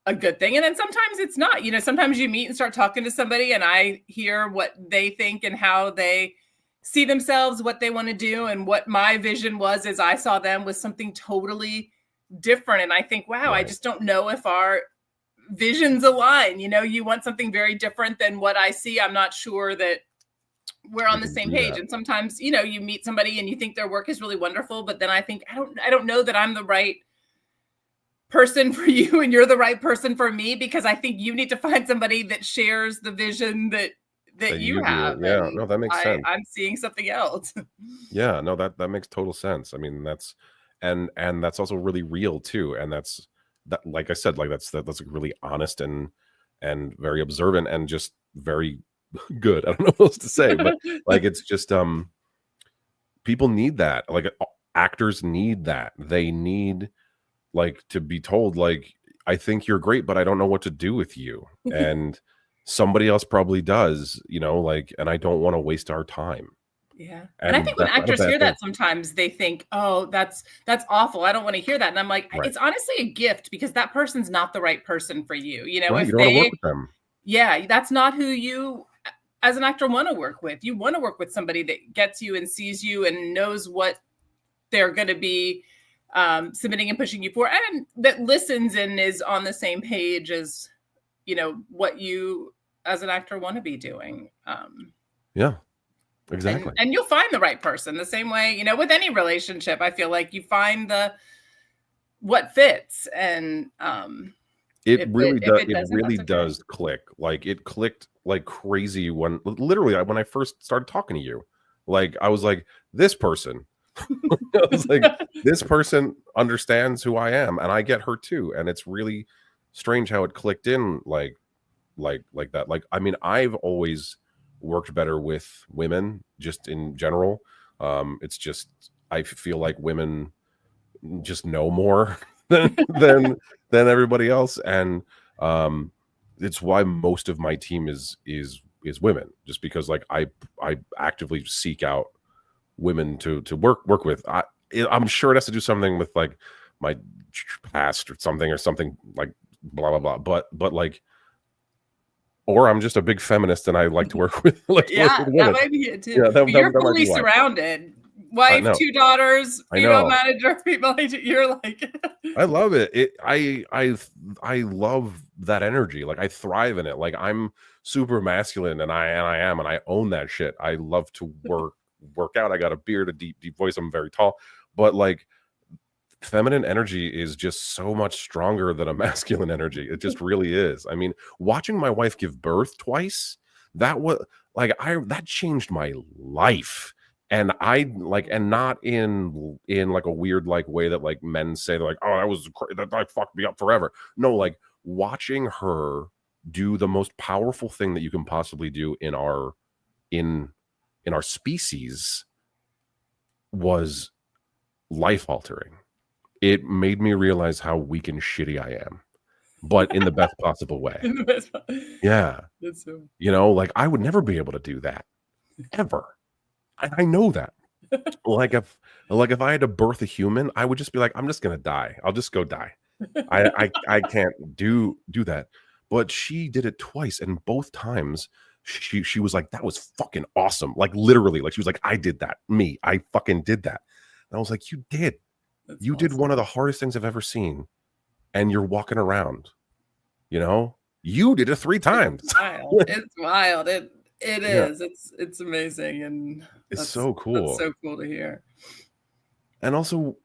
thing. And then sometimes it's not, sometimes you meet and start talking to somebody and I hear what they think and how they see themselves, what they want to do. And what my vision was as I saw them was something totally different. And I think, wow, I just don't know if our visions align. You want something very different than what I see. I'm not sure that we're on the same page. And sometimes, you meet somebody and you think their work is really wonderful, but then I think, I don't know that I'm the right person for you and you're the right person for me, because I think you need to find somebody that shares the vision that you have. Yeah, no, that makes sense. I'm seeing something else. Yeah, no, that makes total sense. I mean, that's and that's also really real too. And that's that, like I said, like that's really honest and very observant and just very good. I don't know what else to say, but like, it's just people need that. Like, actors need that. They need, like, to be told, like, I think you're great, but I don't know what to do with you. And somebody else probably does, like, and I don't want to waste our time. Yeah. And I think when actors hear that, sometimes they think, oh, that's awful. I don't want to hear that. And I'm like, it's honestly a gift, because that person's not the right person for you. You don't want to work with them. Yeah, that's not who you as an actor want to work with. You want to work with somebody that gets you and sees you and knows what they're going to be submitting and pushing you for, and that listens and is on the same page as, what you as an actor want to be doing. Yeah. Exactly. And you'll find the right person the same way, with any relationship. I feel like you find what fits, and it really does click. Like, it clicked like crazy when I first started talking to you. Like, I was like, this person I was like, this person understands who I am and I get her too. And it's really strange how it clicked in like that. Like, I mean, I've always worked better with women just in general. It's just, I feel like women just know more than everybody else. And it's why most of my team is women, just because, like, I actively seek out women to work with. I'm sure it has to do something with, like, my past or something like blah blah blah, but like, or I'm just a big feminist and I like to work with work with that might be it too. Yeah, you're fully surrounded. Wife, 2 daughters, female manager, you're like I love it. I love that energy. Like, I thrive in it. Like, I'm super masculine and I own that shit. I love to work out. I got a beard, a deep voice. I'm very tall, but like, feminine energy is just so much stronger than a masculine energy. It just really is. I mean, watching my wife give birth twice, that was like that changed my life. And I like, and not in like a weird like way that like men say they're like, oh, that fucked me up forever. No, like watching her do the most powerful thing that you can possibly do in our species was life altering. It made me realize how weak and shitty I am, but in the best possible way. Yeah. You know, like I would never be able to do that ever. I know that. Like if I had to birth a human, I would just be like, I'm just gonna die. I'll just go die. I can't do that. But she did it twice, and both times she was like, that was fucking awesome. Like literally, like she was like, I did that. I fucking did that. And I was like, you did. You did one of the hardest things I've ever seen, and you're walking around. You know, you did it 3 times. It's wild. It is. It's amazing, and it's so cool. That's so cool to hear. And also,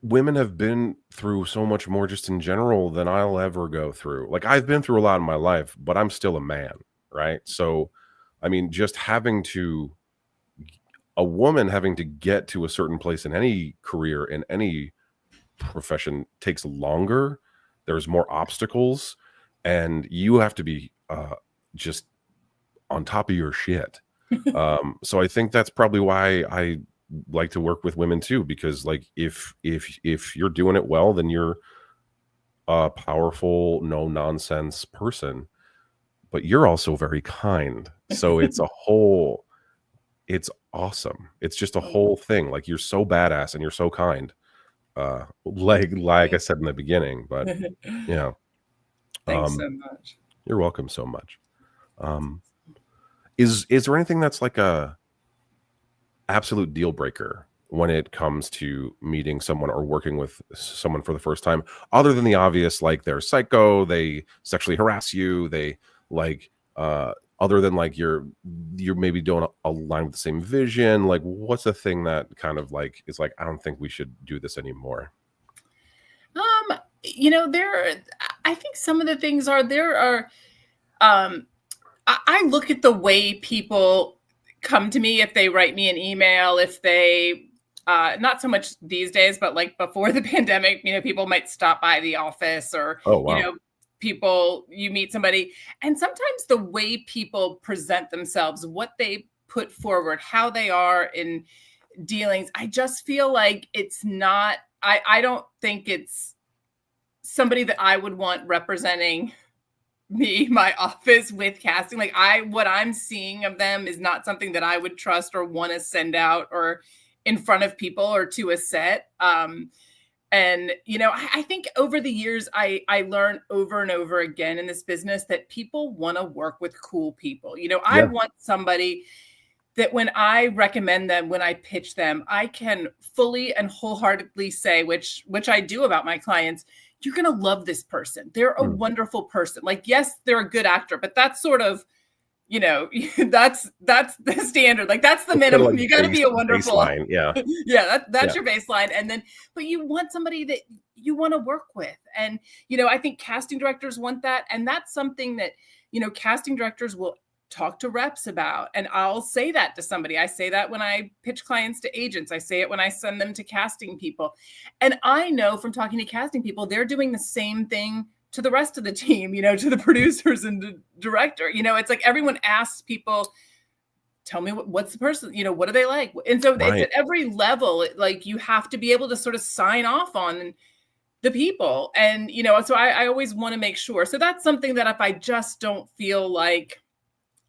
women have been through so much more just in general than I'll ever go through. Like I've been through a lot in my life, but I'm still a man, right? So, I mean, just a woman having to get to a certain place in any career, in any profession takes longer. There's more obstacles, and you have to be just on top of your shit. So I think that's probably why I like to work with women too, because like if you're doing it well, then you're a powerful, no nonsense person, but you're also very kind. So it's awesome. It's just a whole thing. Like you're so badass and you're so kind. Like I said in the beginning, but yeah. Thanks so much. You're welcome so much. Is there anything that's like a absolute deal breaker when it comes to meeting someone or working with someone for the first time, other than the obvious, like they're psycho, they sexually harass you, they like other than like you're maybe don't align with the same vision? Like what's the thing that kind of like is like, I don't think we should do this anymore? You know, I think some of the things I look at the way people come to me, if they write me an email, if they not so much these days, but like before the pandemic, you know, people might stop by the office or, you know, you meet somebody, and sometimes the way people present themselves, what they put forward, how they are in dealings, I just feel like it's not, I don't think it's somebody that I would want representing me, my office with casting. Like what I'm seeing of them is not something that I would trust or want to send out or in front of people or to a set. And, you know, I think over the years, I learned over and over again in this business that people want to work with cool people. You know, I want somebody that when I recommend them, when I pitch them, I can fully and wholeheartedly say, which I do about my clients, you're going to love this person. They're a wonderful person. Like, yes, they're a good actor, but that's sort of, you know, that's the standard. Like that's the minimum. Like you got to be a wonderful baseline. Yeah. That's your baseline. And then, but you want somebody that you want to work with. And, you know, I think casting directors want that. And that's something that, you know, casting directors will talk to reps about. And I'll say that to somebody. I say that when I pitch clients to agents. I say it when I send them to casting people. And I know from talking to casting people, they're doing the same thing to the rest of the team, you know, to the producers and the director. You know, it's like everyone asks people, tell me what's the person, you know, what do they like? And so it's at every level, like you have to be able to sort of sign off on the people. And, you know, so I always want to make sure. So that's something that if I just don't feel like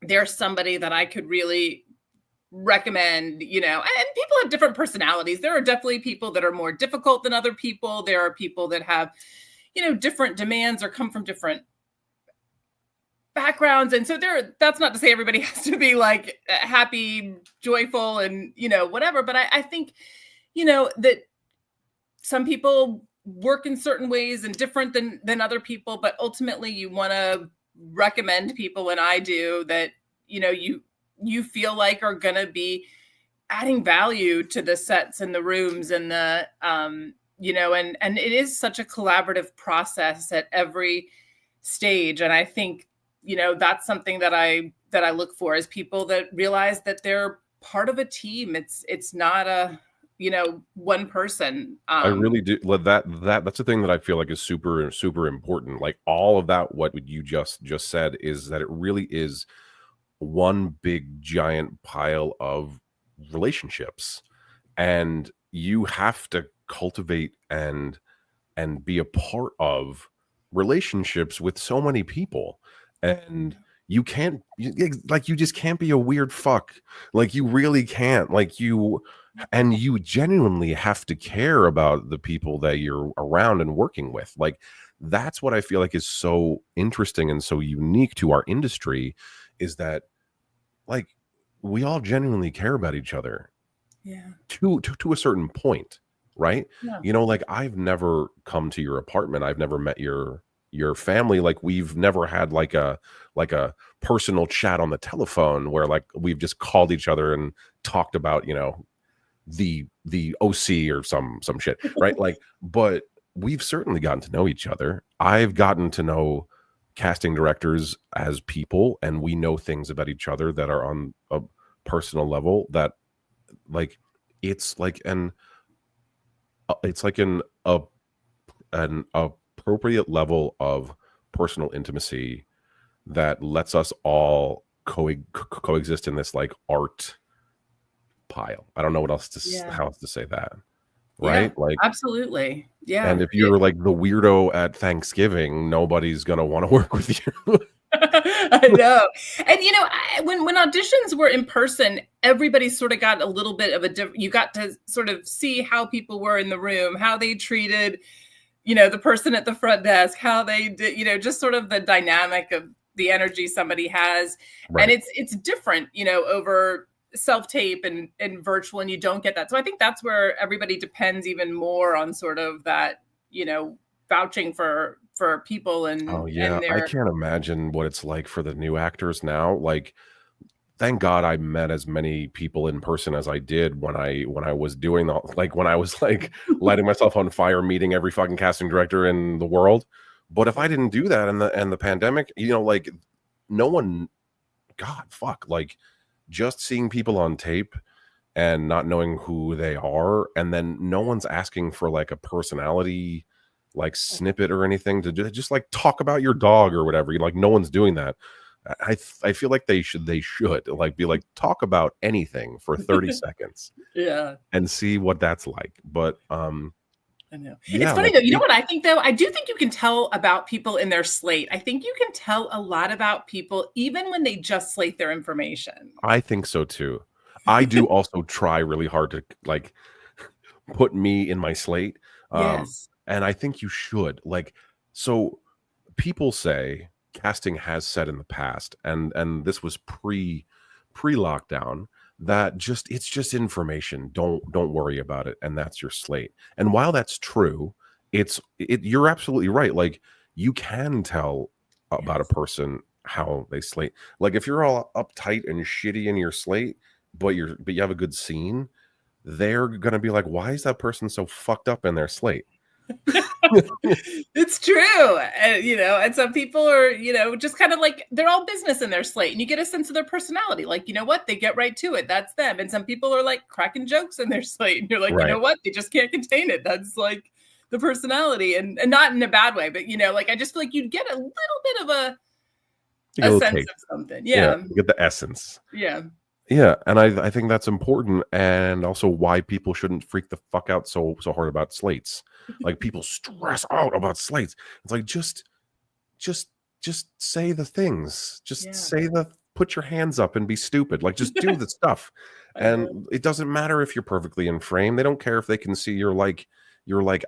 there's somebody that I could really recommend, you know, and people have different personalities. There are definitely people that are more difficult than other people. There are people that have, you know, different demands or come from different backgrounds. And so that's not to say everybody has to be like happy, joyful, and, you know, whatever. But I think, you know, that some people work in certain ways and different than other people, but ultimately you want to recommend people, and I do, that, you know, you feel like are going to be adding value to the sets and the rooms and the, and it is such a collaborative process at every stage. And I think, that's something that I look for, is people that realize that they're part of a team. It's not a, one person. I really do. That's the thing that I feel like is super, super important. Like all of that, what you just said, is that it really is one big giant pile of relationships, and you have to cultivate and be a part of relationships with so many people. And you can't, like, you just can't be a weird fuck. Like, you really can't. Like, you genuinely have to care about the people that you're around and working with. Like, that's what I feel like is so interesting and so unique to our industry, is that, like, we all genuinely care about each other. Yeah. To a certain point, right? Yeah. Like, I've never come to your apartment. I've never met your family. Like, we've never had like a personal chat on the telephone where, like, we've just called each other and talked about, the OC or some shit, right? Like, but we've certainly gotten to know each other. I've gotten to know casting directors as people, and we know things about each other that are on a personal level that, like, it's like an appropriate level of personal intimacy that lets us all coexist in this, like, art pile. I don't know what else how else to say that, right? Yeah, Like, absolutely. Yeah. and if you're like the weirdo at Thanksgiving, nobody's gonna want to work with you. I know. And when auditions were in person, everybody sort of got a little bit of you got to sort of see how people were in the room, how they treated, the person at the front desk, how they did, just sort of the dynamic of the energy somebody has. Right. And it's different, over self-tape and virtual, and you don't get that. So I think that's where everybody depends even more on sort of that, vouching for people and I can't imagine what it's like for the new actors now. Like, thank God I met as many people in person as I did when I was doing when I was like lighting myself on fire, meeting every fucking casting director in the world. But if I didn't do that and the pandemic, like, no one, God, fuck, like, just seeing people on tape and not knowing who they are, and then no one's asking for like a personality, like, snippet or anything to do, just like talk about your dog or whatever. Like, no one's doing that. I feel like they should like be like, talk about anything for 30 seconds. Yeah. And see what that's like. But I know. It's funny, though. You know what I think, though? I do think you can tell about people in their slate. I think you can tell a lot about people even when they just slate their information. I think so too. I do also try really hard to, like, put me in my slate. Yes. And I think you should. Like, so people say, casting has said in the past, and this was pre-lockdown, that it's just information. Don't worry about it, and that's your slate. And while that's true, you're absolutely right. Like, you can tell about a person how they slate. Like, if you're all uptight and shitty in your slate, but you have a good scene, they're gonna be like, why is that person so fucked up in their slate? It's true. And some people are, just kind of like, they're all business in their slate, and you get a sense of their personality. Like, you know what? They get right to it. That's them. And some people are like cracking jokes in their slate, and you're like, you know what? They just can't contain it. That's like the personality, and not in a bad way, but like, I just feel like you'd get a little bit of a sense of something. Yeah. You get the essence. Yeah. Yeah, and I think that's important, and also why people shouldn't freak the fuck out so hard about slates. Like, people stress out about slates. It's like, just say the things. Just say put your hands up and be stupid. Like, just do the stuff. And it doesn't matter if you're perfectly in frame. They don't care if they can see your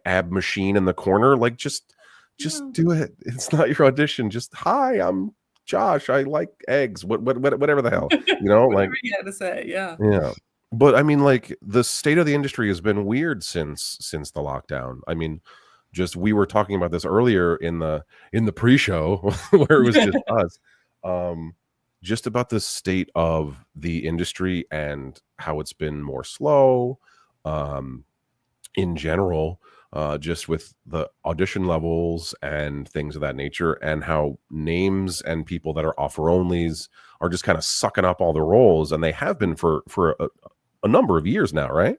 ab machine in the corner. Like, just do it. It's not your audition. Just, hi, I'm Josh, I like eggs. Whatever the hell, Whatever you had to say. Yeah. But I mean, like, the state of the industry has been weird since the lockdown. I mean, just, we were talking about this earlier in the pre-show where it was just us, just about the state of the industry and how it's been more slow, in general. just with the audition levels and things of that nature, and how names and people that are offer onlys are just kind of sucking up all the roles, and they have been for a number of years now, right?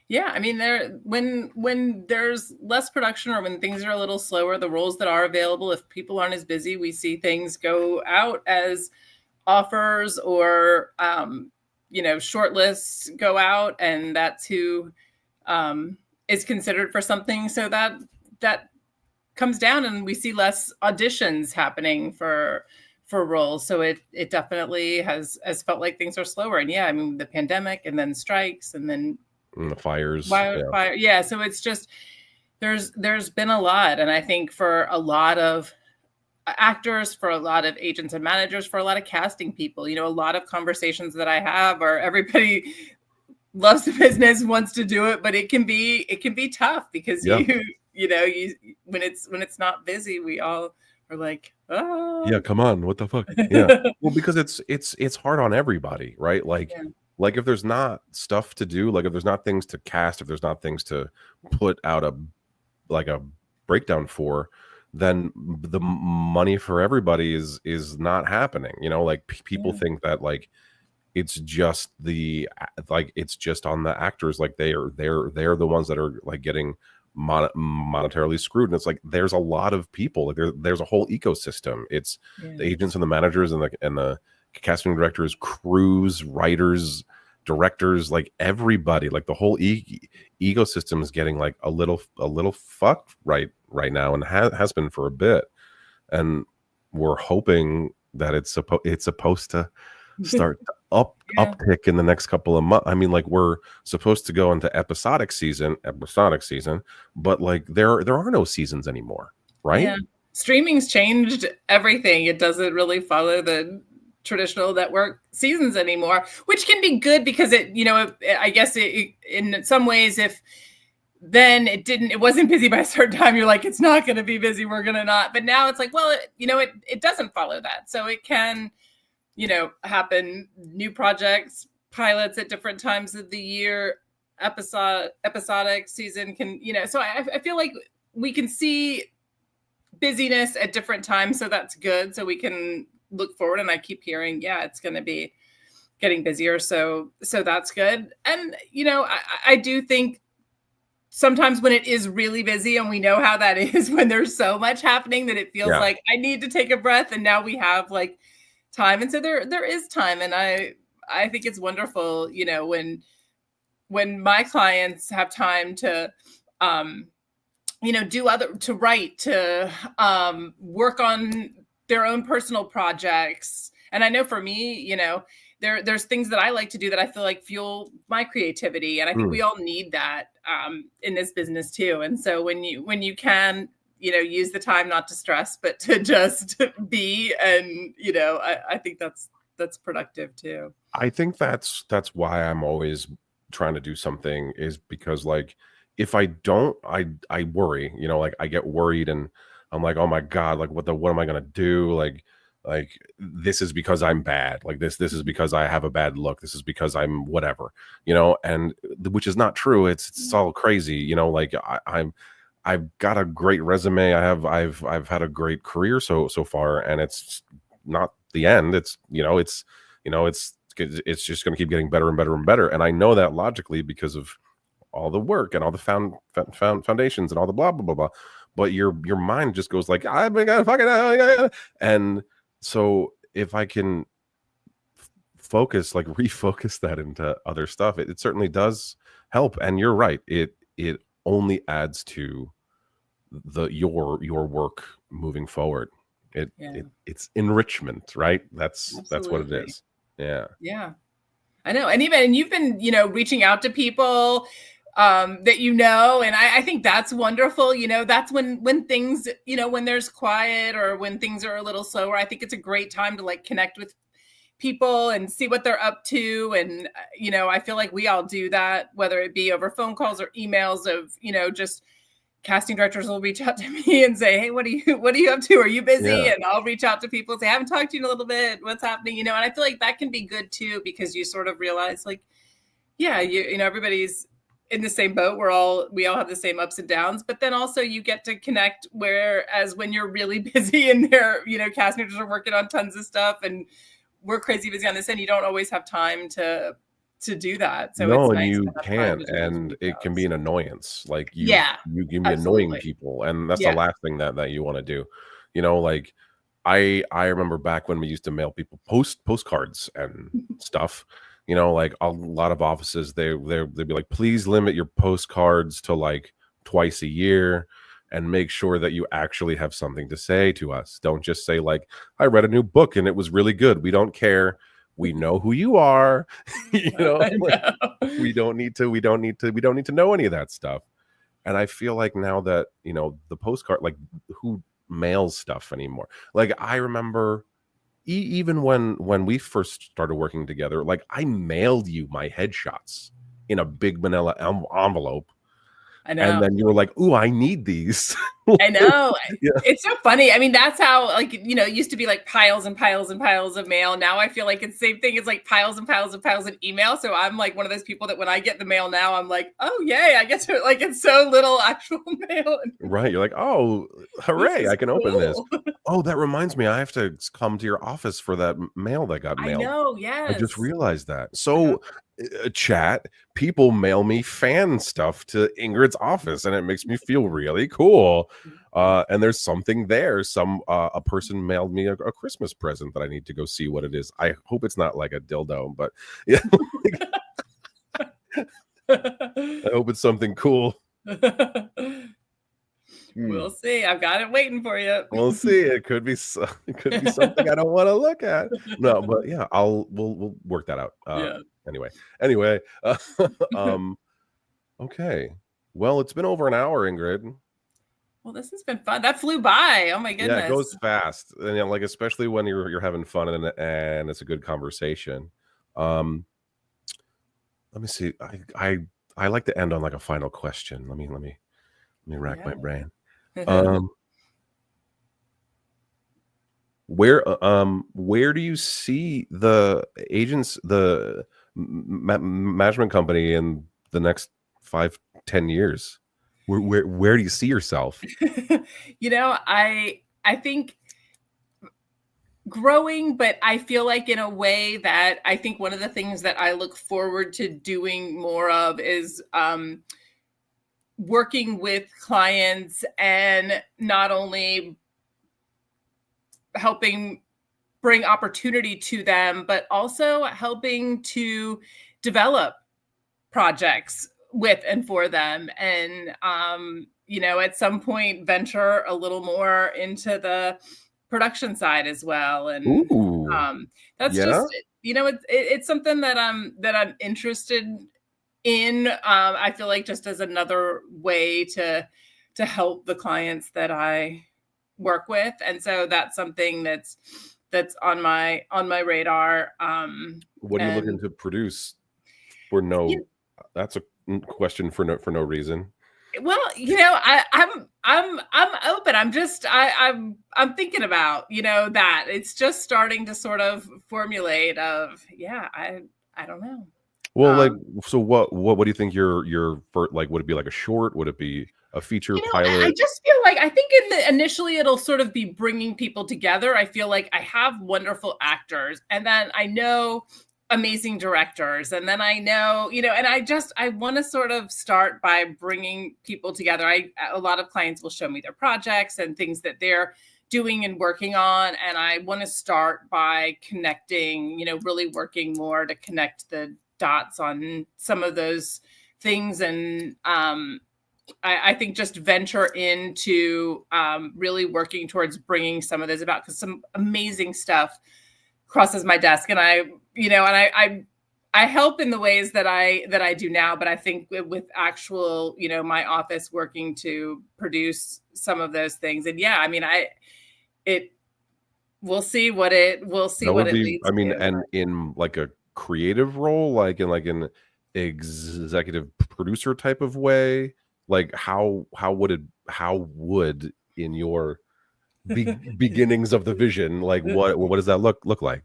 Yeah, I mean, when there's less production or when things are a little slower, the roles that are available, if people aren't as busy, we see things go out as offers or short lists go out, and that's who is considered for something. So that comes down, and we see less auditions happening for roles. So it definitely has felt like things are slower. And yeah, I mean, the pandemic and then strikes and then And the fires, wildfire. Yeah. So it's just there's been a lot, and I think for a lot of actors, for a lot of agents and managers, for a lot of casting people, a lot of conversations that I have are everybody loves the business, wants to do it, but it can be tough because when it's not busy, we all are like, oh yeah, come on, what the fuck? Yeah. Well, because it's hard on everybody, right? Like if there's not stuff to do, like if there's not things to cast, if there's not things to put out a breakdown for, then the money for everybody is not happening. Like people think that like it's just it's just on the actors, like they're the ones that are like getting monetarily screwed, and it's like there's a lot of people, like there's a whole ecosystem. It's the agents and the managers and the casting directors, crews, writers, directors, like everybody, like the whole ecosystem is getting like a little fucked right now, and has been for a bit. And we're hoping that it's supposed to start to uptick in the next couple of months. I mean, like we're supposed to go into episodic season, but like there are no seasons anymore, right? Yeah. Streaming's changed everything. It doesn't really follow the traditional network seasons anymore, which can be good because I guess in some ways, if then it wasn't busy by a certain time, you're like, it's not going to be busy, we're going to not. But now it's like, well, it doesn't follow that. So it can, happen. New projects, pilots at different times of the year, episodic season can, so I feel like we can see busyness at different times. So that's good. So we can look forward, and I keep hearing, it's going to be getting busier. So that's good. And, I do think sometimes when it is really busy, and we know how that is when there's so much happening that it feels like I need to take a breath, and now we have like time. And so there is time. And I think it's wonderful, when my clients have time to, to write, to work on their own personal projects. And I know for me, there's things that I like to do that I feel like fuel my creativity. And I think we all need that in this business too. And so when you can, use the time not to stress, but to just be, and, I think that's productive too. I think that's why I'm always trying to do something, is because like if I don't, I worry, like I get worried, and I'm like, oh my God, like what am I gonna do? Like this is because I'm bad. Like this is because I have a bad look. This is because I'm whatever, and which is not true. It's all crazy, like I've got a great resume. I've had a great career so far, and it's not the end. It's it's just going to keep getting better and better and better. And I know that logically because of all the work and all the foundations and all the blah blah blah blah. But your mind just goes like, I'm gonna fucking, and so if I can refocus that into other stuff, it certainly does help. And you're right, it only adds to your work moving forward. It's enrichment, right? That's what it is. Yeah, I know. And even you've been reaching out to people that and I think that's wonderful. That's when things, when there's quiet or when things are a little slower, I think it's a great time to like connect with people and see what they're up to. And I feel like we all do that, whether it be over phone calls or emails of just casting directors will reach out to me and say, hey, what are you up to? Are you busy? And I'll reach out to people and say, I haven't talked to you in a little bit. What's happening? And I feel like that can be good too, because you sort of realize like, everybody's in the same boat. We all have the same ups and downs, but then also you get to connect, whereas when you're really busy and cast managers are working on tons of stuff and we're crazy busy on this end, you don't always have time to do that. So no, it's and nice you to have time can't, to do those and it can be an annoyance. Like you can be annoying absolutely. people, and that's the last thing that you want to do. Like I remember back when we used to mail people postcards and stuff. Like a lot of offices, they'd be like, please limit your postcards to like twice a year, and make sure that you actually have something to say to us. Don't just say like, I read a new book and it was really good. We don't care. We know who you are. Like, we don't need to know any of that stuff. And I feel like now that the postcard, like, who mails stuff anymore? Like, I remember even when we first started working together, like, I mailed you my headshots in a big manila envelope. I know. And then you were like, ooh, I need these. I know. Yeah. It's so funny. I mean, that's how, like, it used to be like piles and piles and piles of mail. Now I feel like it's the same thing. It's like piles and piles and piles of email. So I'm like one of those people that when I get the mail now, I'm like, oh, yay. I get to, like, it's so little actual mail. Right. You're like, oh, hooray. I can open this. Oh, that reminds me. I have to come to your office for that mail that got mailed. I know. Yes. I just realized that. So chat, people mail me fan stuff to Ingrid's office, and it makes me feel really cool. And there's something there. A person mailed me a Christmas present that I need to go see what it is. I hope it's not like a dildo, but yeah. I hope it's something cool. We'll see. I've got it waiting for you. We'll see. It could be something I don't want to look at. No, but yeah, we'll work that out. Anyway. Okay. Well, it's been over an hour, Ingrid. Well, this has been fun. That flew by. Oh my goodness. Yeah, it goes fast, and like, especially when you're having fun and it's a good conversation. Let me see. I like to end on like a final question. Let me rack my brain. Where do you see the management company in the next 5-10 years? Where do you see yourself? I think growing, but I feel like in a way that I think one of the things that I look forward to doing more of is working with clients and not only helping bring opportunity to them, but also helping to develop projects with and for them. And, at some point venture a little more into the production side as well. And that's just, it's something that I'm interested in. I feel like just as another way to help the clients that I work with. And so that's something that's on my radar. What are you looking to produce for that's a question for no reason. Well, I'm open. I'm thinking about, that it's just starting to sort of formulate of, I don't know. Well, like, so what do you think your like, would it be like a short? Would it be a feature pilot? I just feel like, I think initially it'll sort of be bringing people together. I feel like I have wonderful actors, and then I know amazing directors, and then I know, and I want to sort of start by bringing people together. A lot of clients will show me their projects and things that they're doing and working on, and I want to start by connecting, really working more to connect the dots on some of those things. And I think just venture into really working towards bringing some of those about, because some amazing stuff crosses my desk, and I help in the ways that I do now, but I think with actual, my office working to produce some of those things. And we'll see what it leads to. I mean, and in like a creative role, like in an executive producer type of way, like how would in your beginnings of the vision, like what does that look like?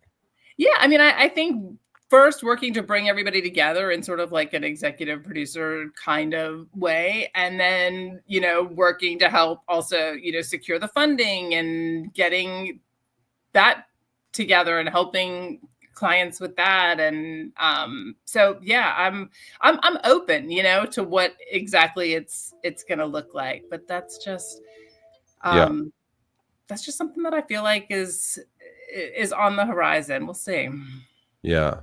Yeah, I mean, I think first working to bring everybody together in sort of like an executive producer kind of way. And then, working to help also, secure the funding and getting that together and helping clients with that. And so yeah, I'm open, to what exactly it's gonna look like. But that's just something that I feel like is on the horizon. We'll see. Yeah.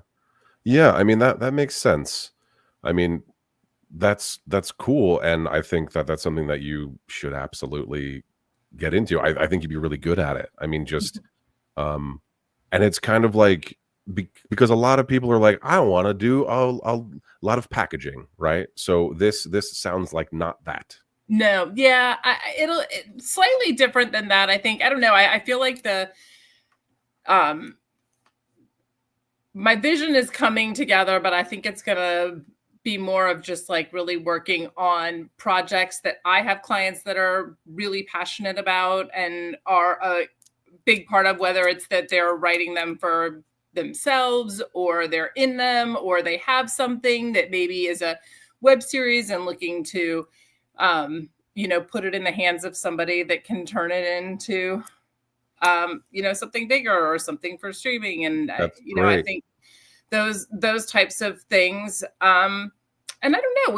Yeah. I mean, that makes sense. I mean, that's cool. And I think that that's something that you should absolutely get into. I think you'd be really good at it. I mean, just, and it's kind of like, because a lot of people are like, I want to do a lot of packaging, right? So this sounds like not that. No, yeah, it's slightly different than that. I think, I don't know. I feel like my vision is coming together, but I think it's gonna be more of just like really working on projects that I have clients that are really passionate about and are a big part of, whether it's that they're writing them for themselves or they're in them or they have something that maybe is a web series and looking to put it in the hands of somebody that can turn it into something bigger or something for streaming. And I think those types of things. And I don't know,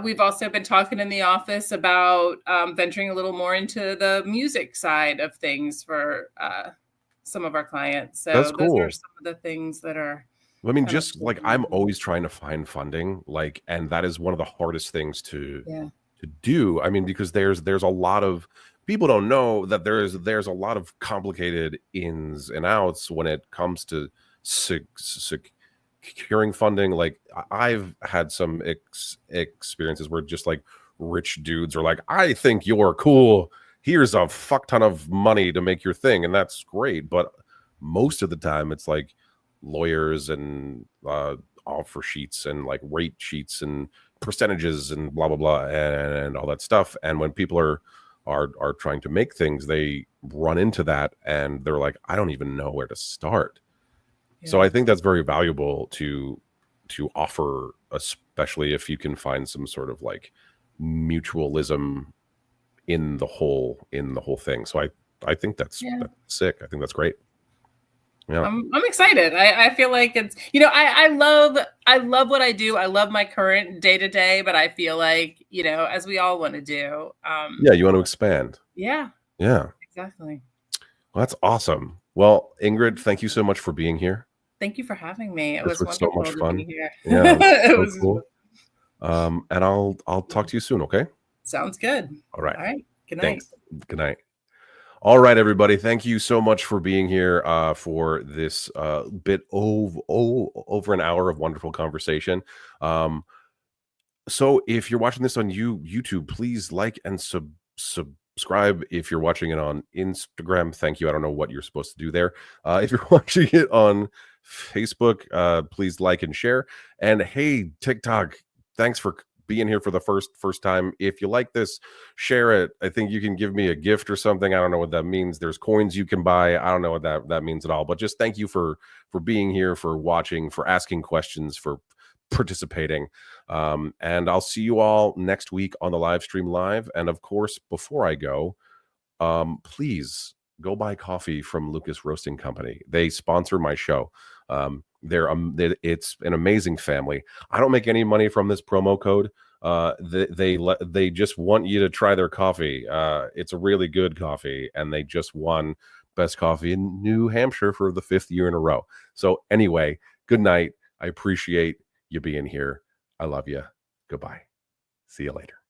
we've also been talking in the office about venturing a little more into the music side of things for some of our clients. So That's cool. Those are some of the things that are. I mean, just like I'm always trying to find funding, like, and that is one of the hardest things to do. I mean, because there's a lot of people don't know that there's a lot of complicated ins and outs when it comes to securing funding. Like I've had some experiences where just like rich dudes are like, I think you're cool. Here's a fuck ton of money to make your thing. And that's great. But most of the time it's like lawyers and offer sheets and like rate sheets and percentages and blah, blah, blah, and all that stuff. And when people are trying to make things, they run into that and they're like, I don't even know where to start. So I think that's very valuable to offer, especially if you can find some sort of like mutualism in the whole thing. So I think that's sick. I think that's great. Yeah. I'm excited. I feel like it's, I love what I do. I love my current day to day, but I feel like, as we all want to do. You want to expand. Yeah. Yeah. Exactly. Well, that's awesome. Well, Ingrid, thank you so much for being here. Thank you for having me. It was wonderful so much fun. to be here. Yeah, it was so cool. And I'll talk to you soon, okay? Sounds good. All right. All right. Good night. Thanks. Good night. All right, everybody. Thank you so much for being here for this bit over an hour of wonderful conversation. So if you're watching this on YouTube, please like and subscribe. If you're watching it on Instagram, thank you. I don't know what you're supposed to do there. If you're watching it on Facebook, please like and share. And hey, TikTok, thanks for being here for the first time. If you like this, share it. I think you can give me a gift or something. I don't know what that means. There's coins you can buy. I don't know what that means at all. But just thank you for being here, for watching, for asking questions, for participating. And I'll see you all next week on the live stream live. And of course, before I go, please go buy coffee from Lucas Roasting Company. They sponsor my show. It's an amazing family. I don't make any money from this promo code. They just want you to try their coffee. It's a really good coffee, and they just won best coffee in New Hampshire for the 5th year in a row. So anyway, good night. I appreciate you being here. I love you. Goodbye. See you later.